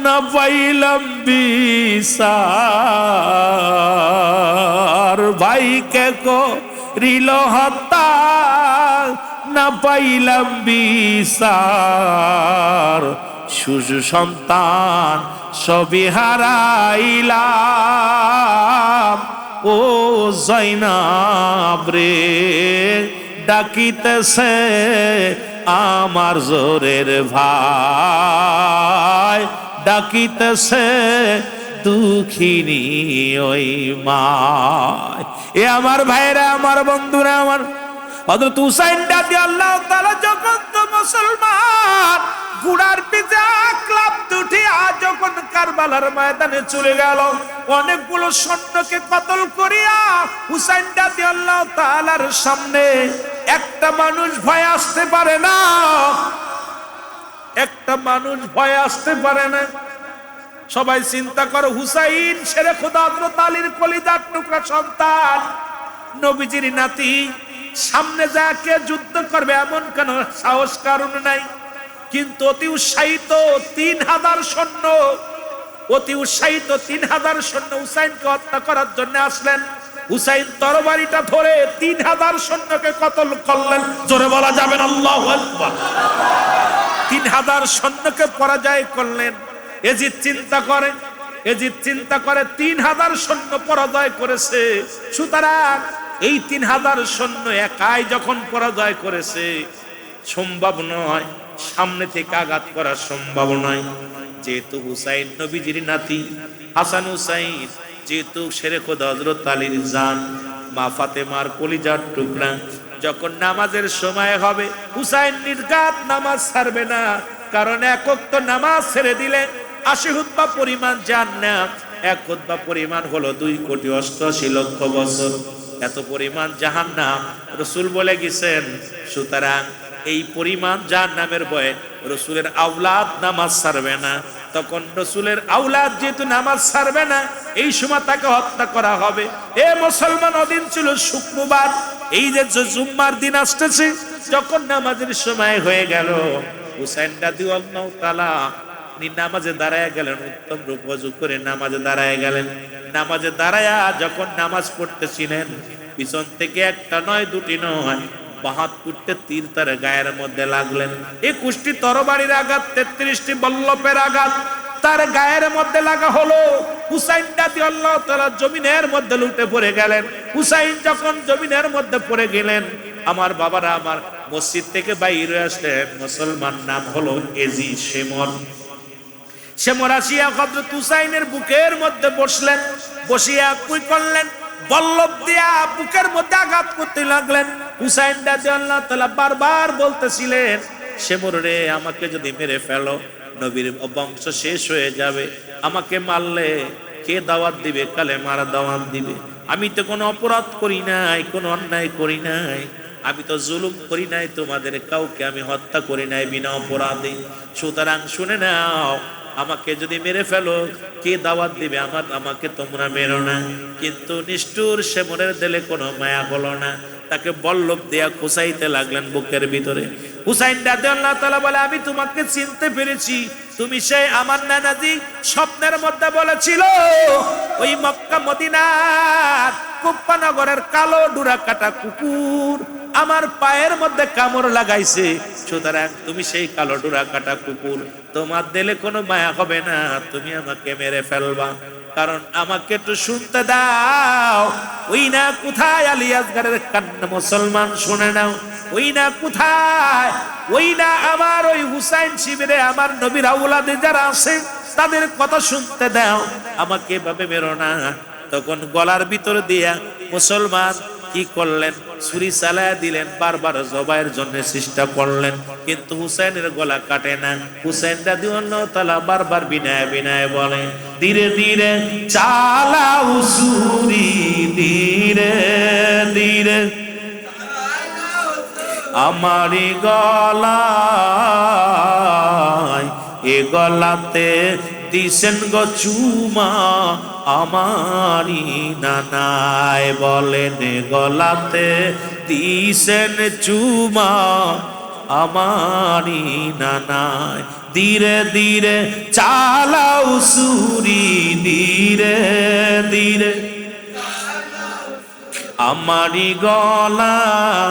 না পাইলাম বিচার, ভাইকে করিল হত্যা না পাইলাম বিচার, শিশু সন্তান সবই হারাইলাম, ও জয়নাব রে ডাকিতেছে আমার জোরের ভাই, ডাকিতেছে দুঃখিনী ওই মা। এ আমার ভাইরা, আমার বন্ধুরা, আমার হযরত হুসাইন রাদিয়াল্লাহু তাআলা যখন তো মুসলমান ঘোড়ার পিছে ক্লাব উঠিয়া যখন কারবালার ময়দানে চলে গেল, অনেকগুলো সৈন্যকে কতল করিয়া হুসাইন রাদিয়াল্লাহু তাআলার সামনে একটা মানুষ ভয় আসতে পারে না, একটা মানুষ ভয় আসতে পারে না। সবাই চিন্তা করো, হুসাইন শেরে খোদা হযরত আলীর কলিজার টুকরা সন্তান, নবীজির নাতি, সামনে যাকে যুদ্ধ করবে এমন কেন সাহস কারণ নাই। কিন্তু অতি উৎসাহিত 3000 সৈন্য, অতি উৎসাহিত 3000 সৈন্য হুসাইনকে হত্যা করার জন্য আসলেন। হুসাইন তরবারিটা ধরে 3000 সৈন্যকে কতল করলেন। জোরে বলা যাবে না আল্লাহু আকবার। 3000 সৈন্যকে পরাজয় করলেন। এজিদ চিন্তা করে, এজিদ চিন্তা করে 3000 সৈন্য পরাজয় করেছে, সুতরাং এই 3000 সৈন্য একাই যখন পরাজয় করেছে, সম্ভব নয় সামনে থেকে আঘাত করা সম্ভব নয়। যেহেতু হুসাইন নবীজির নাতি, হাসান হুসাইন যেহেতু শেরে খোদা হযরত আলীর জান, মা ফাতেমার কলিজার টুকরা, যখন নামাজের সময় হবে হুসাইন নির্ঘাত নামাজ ছাড়বে না। কারণ এক ওয়াক্ত নামাজ ছেড়ে দিলে 80 হুতবা পরিমাণ জান্নাত, এক হুতবা পরিমাণ হলো 2,88,00,000 বছর, এত পরিমাণ জাহান্নাম রাসূল বলে গেছেন। সুতরাং এই পরিমাণ জাহান্নামের ভয়ে রাসূলের আওলাদ নামাজ ছাড়বে না। তখন রাসূলের আওলাদ যেহেতু নামাজ ছাড়বে না, এই সময় তাকে হত্যা করা হবে। এ মুসলমান, ওদিন ছিল শুক্রবার, এই যে জুম্মার দিন আসতেছে, যখন নামাজের সময় হয়ে গেল, হুসাইন রাদিয়াল্লাহু তাআলা নামাজে দাঁড়ায় গেলেন, উত্তম রূপ ওযু করে নামাজে দাঁড়ায় গেলেন। নামাজে দাঁড়ায়া যখন নামাজ পড়তেছিলেন, পিছন থেকে একটা নয়, দুটি নয়, 72টা তীর তার গায়ের মধ্যে লাগলেন। 21টি তরবারির আঘাত, 33টি বল্লভের আঘাত তার গায়ের মধ্যে লাগা হলো। হুসাইন রাদিয়াল্লাহু তাআলা জমিনের মধ্যে লুটে পড়ে গেলেন। হুসাইন যখন জমিনের মধ্যে পড়ে গেলেন, আমার বাবারা আমার মসজিদ থেকে বাইরে আসলেন, মুসলমান নাম হলো এজি শেমর। শেমর আসিয়া হযরত হুসাইনের বুকের মধ্যে বসলেন, বসিয়া কুই করলেন, বল্লভ দিয়া বুকের মধ্যে আঘাত করতে লাগলেন। হুসাইন রাদিয়াল্লাহু তাআলা বারবার বলতেছিলেন, শেমর রে, আমাকে যদি মেরে ফেলো নবীর বংশ শেষ হয়ে যাবে, আমাকে মারলে কে দাওয়াত দিবে? কালেমার দাওয়াত দিবে। আমি তো কোনো অপরাধ করি নাই, কোনো অন্যায় করি নাই, আমি তো জুলুম করি নাই, তোমাদের কাউকে আমি হত্যা করি নাই বিনা অপরাধে। সুতরাং শুনে নাও, আমাকে যদি মেরে ফেলো কে দাওয়াত দিবে? আমাকে তোমরা মেরো না। কিন্তু নিষ্ঠুর শেমরের দিলে কোনো মায়া হলো না, তাকে বল্লভ দেয়া খুঁচাইতে লাগলেন বুকের ভিতরে। হুসাইন রাদিয়াল্লাহু তাআলা বলে, আমি তোমাকে চিনতে পেরেছি, তুমি সেই আমার নানাজি স্বপ্নের মধ্যে বলেছিল ওই মক্কা মদিনার কুপ্পা নগরের কালো ডুরা কাটা কুকুর আমার পায়ের মধ্যে কামড় লাগাইছে। সুতরাং তুমি সেই কালো ডুরা কাটা কুকুর, তোমার দিলে কোনো মায়া হবে না, তুমি আমাকে মেরে ফেলবা। কারণ আমাকে একটু শুনতে দাও, ওই না কোথায় আলী আসগরের কান্না, মুসলমান শুনে নাও, ওই না কোথায়, ওই না আমার ওই হুসাইন শিবিরে আমার নবীর আওলাদে যারা আছে তাদের কথা শুনতে দাও, আমাকে এভাবে মেরো না। তখন গলার ভিতর দিয়া মুসলমান কি করলেন? ছুরি চালায়া দিলেন, বারবার জবাইয়ের জন্য চেষ্টা করলেন, কিন্তু হুসাইনের গলা কাটে না। হুসাইন রাদিয়াল্লাহু তাআলা বারবার বিনায় বিনায় বলে, ধীরে ধীরে চালাও ছুরি, ধীরে ধীরে আমারি গলায়, এ গলাতে দিছেন গো চুমা আমারি নানায়, বলেন গলাতে দিছেন চুমা আমারি নানায়। ধীরে ধীরে চালাও সুরি, ধীরে ধীরে আমারি গলায়,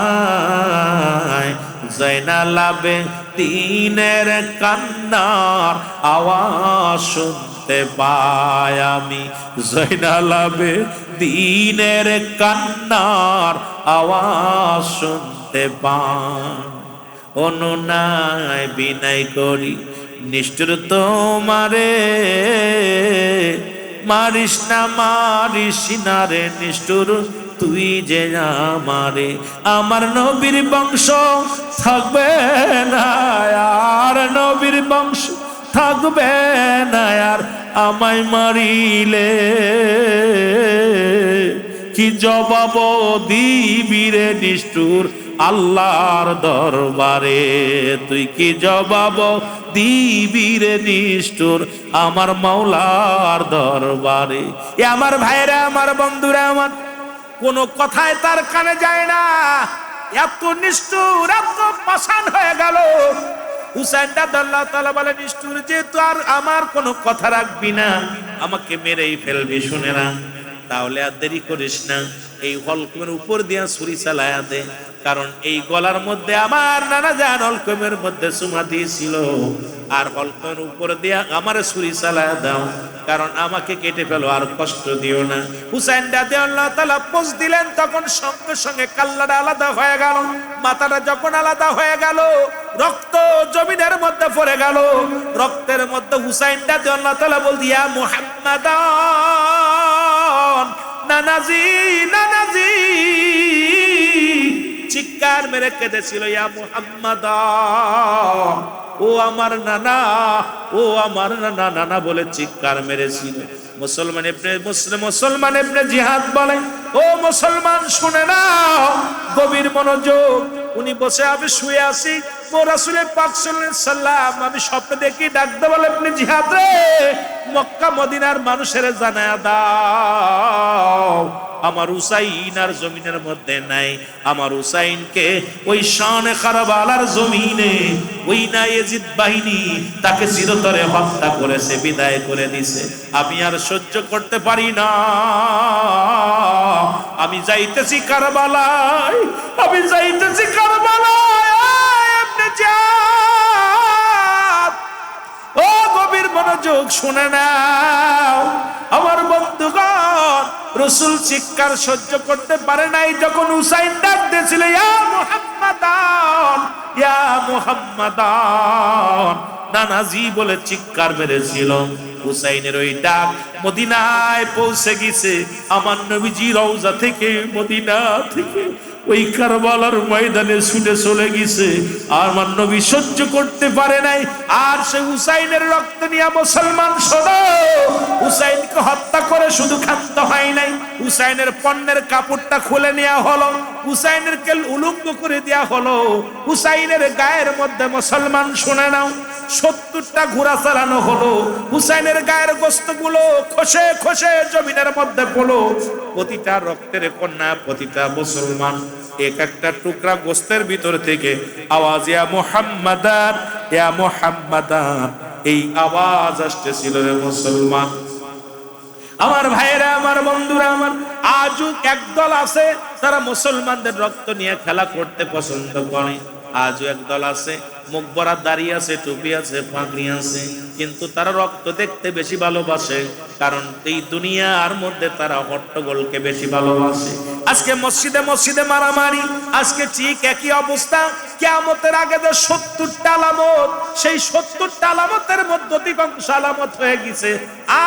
জয়নাল আবেদিনের কান্নার আওয়াজ শুনতে পাই আমি, জয়নাল আবেদিনের কান্নার আওয়াজ শুনতে পাই। অনুনয় বিনয় করি নিষ্ঠুর তোমারে, মারিস না রে নিষ্ঠুর তুই যে আমারে। আমার নবীর বংশ থাকবে না আর, নবীর বংশ থাকবে না আর, আমায় মারিলে কি জবাব দিবি রে নিষ্ঠুর আল্লাহর দরবারে, তুই কি জবাব দিবি রে নিষ্ঠুর আমার মাওলার দরবারে। এ আমার ভাইরা, আমার বন্ধুরা, আমার কোনো কথায় তার কানে যায় না, এত নিষ্ঠুর, এত পাষাণ হয়ে গেল। হুসাইন রাদিয়াল্লাহু তাআলা বলে, নিষ্ঠুর যেহেতু আর আমার কোনো কথা রাখবি না, আমাকে মেরেই ফেলবি, শুনে না, তাহলে আর দেরি করিস না, এই হলকমের উপর দিয়া ছুরি চালায়া দে, কারণ এই গলার মধ্যে আমার নানা জান হলকমের মধ্যে চুমা দিয়েছিল, আর হলকমের উপর দিয়া আমার ছুরি চালায়া দাও, কারণ আমাকে কেটে ফেলো, আর কষ্ট দিও না। হুসাইন রাদিয়াল্লাহু তাআলা পোজ দিলেন, তখন সঙ্গে সঙ্গে কাল্লাটা আলাদা হয়ে গেল, মাথাটা যখন আলাদা হয়ে গেল, রক্ত জমিনের মধ্যে পড়ে গেল, রক্তের মধ্যে হুসাইন রাদিয়াল্লাহু তাআলা বল দিয়া মুহাম্মাদান, নানাজি নানাজি চিৎকার মেরে কেঁদেছিল, ইয়া মুহাম্মাদান, ও আমার নানা, ও আমার নানা, নানা বলে চিৎকার মেরেছিল। মুসলমান ইবনে জিহাদ বলে, ও মুসলমান শুনে নাও, গভীর মনোযোগ। উনি বসে, আমি শুয়ে আছি, ও রাসূল পাক সাল্লাল্লাহু আলাইহি সাল্লাম, আমি স্বপ্নে দেখি ডাকতে বলে, ইবনে জিহাদ রে, মক্কা মদিনার মানুষের জানায়া দাও আমার হুসাইন আর জমিনের মধ্যে নাই, আমার হুসাইনকে ওই শানে কারবালার জমিনে ওই না ইয়াজিদ বাহিনী তাকে চিরতরে হত্যা করেছে, বিদায় করে দিছে, আমি আর সহ্য করতে পারি না, আমি যাইতেছি কারবালায়, আমি যাইতেছি কারবালায়। ইবনে জিয়াদ, ও গভীর মনোযোগ শুনে নাও আমার বন্ধুগণ, রাসূল চিৎকার সহ্য করতে পারে নাই, যখন হুসাইন ডাক দিয়েছিল, ইয়া মুহাম্মাদান, ইয়া মুহাম্মাদান, নানাজি বলে চিৎকার মেরেছিল। হুসাইনের ওই ডাক মদিনায় পৌঁছে গেছে, আমার নবীজি রওজা থেকে, মদিনা থেকে ওই কারবালার ময়দানে ছুটে চলে গেছে, আর আমার নবী সহ্য করতে পারে নাই, আর সে হুসাইনের রক্ত নিয়ে, মুসলমান শোনো, হুসাইনকে হত্যা করে শুধু ক্ষান্ত হয় নাই, হুসাইনের পণ্যের কাপড়টা খুলে নেওয়া হলো, হুসাইনের কে উলঙ্গ করে দেওয়া হলো, হুসাইনের গায়ের মধ্যে, মুসলমান শুনে নাও, 70টা ঘোড়া চালানো হলো, হুসাইনের গায়ের গোশতগুলো খসে খসে জমিনের মধ্যে পড়লো, প্রতিটা রক্তের কন্যা, প্রতিটা মুসলমান এক একটা টুকরা গোশতের ভিতর থেকে আওয়াজ, ইয়া মুহাম্মাদান, ইয়া মুহাম্মাদান, এই আওয়াজ আসতেছিল রে মুসলমান। আমার ভাইরা, আমার বন্ধুরা, আমার আজও একদল আছে তারা মুসলমানদের রক্ত নিয়ে খেলা করতে পছন্দ করে, আজও একদল আছে মুখ ভরা দাড়ি আছে, টুপি আছে, পাগড়ি আছে, কিন্তু তারা রক্ত দেখতে বেশি ভালোবাসে, কারণ এই দুনিয়ার মধ্যে তারা হট্টগোলকে বেশি ভালোবাসে। আজকে মসজিদে মসজিদে মারামারি, আজকে ঠিক একই অবস্থা। কিয়ামতের আগে যে 70টা আলামত, সেই 70টা আলামতের মধ্যে অধিকাংশ আলামত হয়ে গেছে,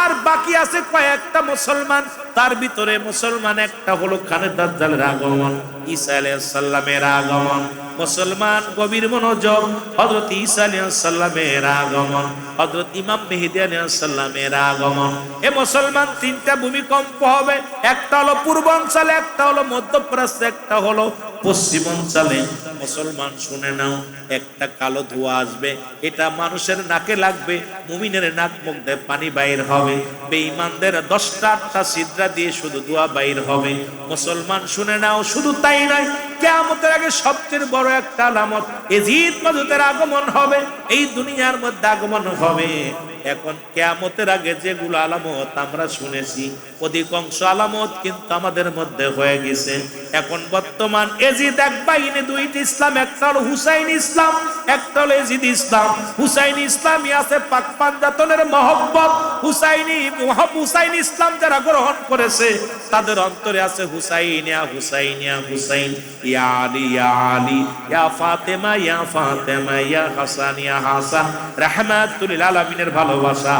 আর বাকি আছে কয়েকটা মুসলমান, তার ভিতরে মুসলমান একটা হলো খানে দাজ্জালের আগমন, ঈসা আলাইহিস সালামের আগমন। মুসলমান গভীর মনোযোগ, হযরত ঈসা আলাইহিস সালামের আগমন, হযরত ইমাম মেহেদী আলাইহিস সালামের আগমন। এ মুসলমান তিনটা ভূমিকম্প হবে, একটা হলো পূর্বাঞ্চলে, একটা হলো মধ্যপ্রাচ্যে, একটা হলো পশ্চিমাঞ্চলে। মুসলমান শুনে নাও, একটা কালো ধোঁয়া আসবে, এটা মানুষের নাকে লাগবে, মুমিনের নাক মুখ দিয়ে পানি বাইর হবে, বেঈমানদের 10টা ছিদ্রা দিয়ে শুধু ধোঁয়া বাইর হবে। মুসলমান শুনে নাও, শুধু তাই নয়, কিয়ামতের আগে সবচেয়ে বড় একটা আলামত ইয়াজিদ মাজুদের আগমন হবে, এই দুনিয়ার মধ্যে আগমন হবে। এখন কিয়ামতের আগে যেগুলো আলামত আমরা শুনেছি, অধিকাংশ আলামত কিন্তু আমাদের মধ্যে হয়ে গেছে। এখন বর্তমান ইয়াজিদ এক বাহিনী, দুইটি ইসলাম, একটা হলো হুসাইন ইসলাম, একটা হলো ইয়াজিদ ইসলাম। হুসাইন ইসলামই আছে পাক পাঞ্জাতনের মহব্বত, হুসাইন ইসলাম যারা গ্রহণ করেছে তাদের অন্তরে আছে হুসাইনিয়া হুসাইনিয়া হুসাইন, ইয়া আলী ইয়া আলী, ইয়া ফাতেমা ইয়া ফাতেমা, ইয়া হাসান ইয়া হাসান, রাহমাতুল লিল আলামিনের ভালোবাসা।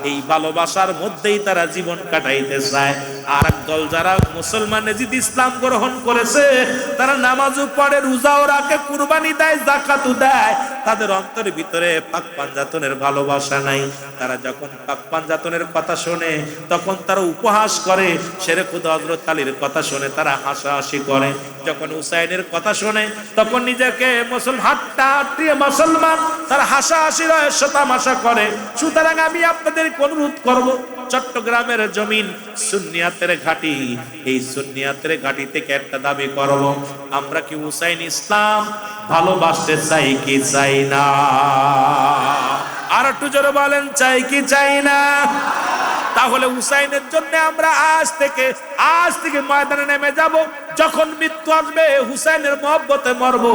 এই ভালোবাসার মধ্যেই তারা জীবন কাটাইতে চায়। আর একদল যারা মুসলমান ইয়াজিদ ইসলাম গ্রহণ করেছে, তারা নামাজও পড়ে, রোজাও রাখে, কুরবানি দেয়, যাকাতও দেয়, তাদের অন্তরের ভিতরে পাক পাঞ্জাতনের ভালোবাসা নাই। তারা যখন পাক পাঞ্জাতনের কথা শোনে তখন তারা উপহাস করে, শেরে খুদা হযরত আলীর কথা শুনে তারা হাসাহাসি করে, যখন হুসাইনের কথা শোনে তখন নিজেকে মুসলমান তারা হাসাহাসি রহস্য তামাশা করে। সুতরাং আমি আপনাদের অনুরোধ করব, চট্টগ্রামের জমিন সুন্নিয়াতের ঘাঁটি, এই সুন্নিয়াতের ঘাঁটি থেকে একটা দাবি করব, আমরা কি হুসাইন ইসলাম ভালোবাসতে চাই কি চাই না? আর একটু জোরে বলেন, চাই কি চাই না? তাহলে হুসাইনের জন্য আমরা আজ থেকে ময়দানে নেমে যাব। যখন মৃত্যু আসবে হুসাইনের মহব্বতে মরব,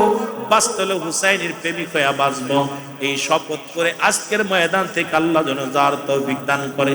বাঁচতে হলে হুসাইনের প্রেমিক হয়ে বাঁচবো। এই শপথ করে আজকের ময়দান থেকে আল্লাহ যেন যার তৌফিক দান করে।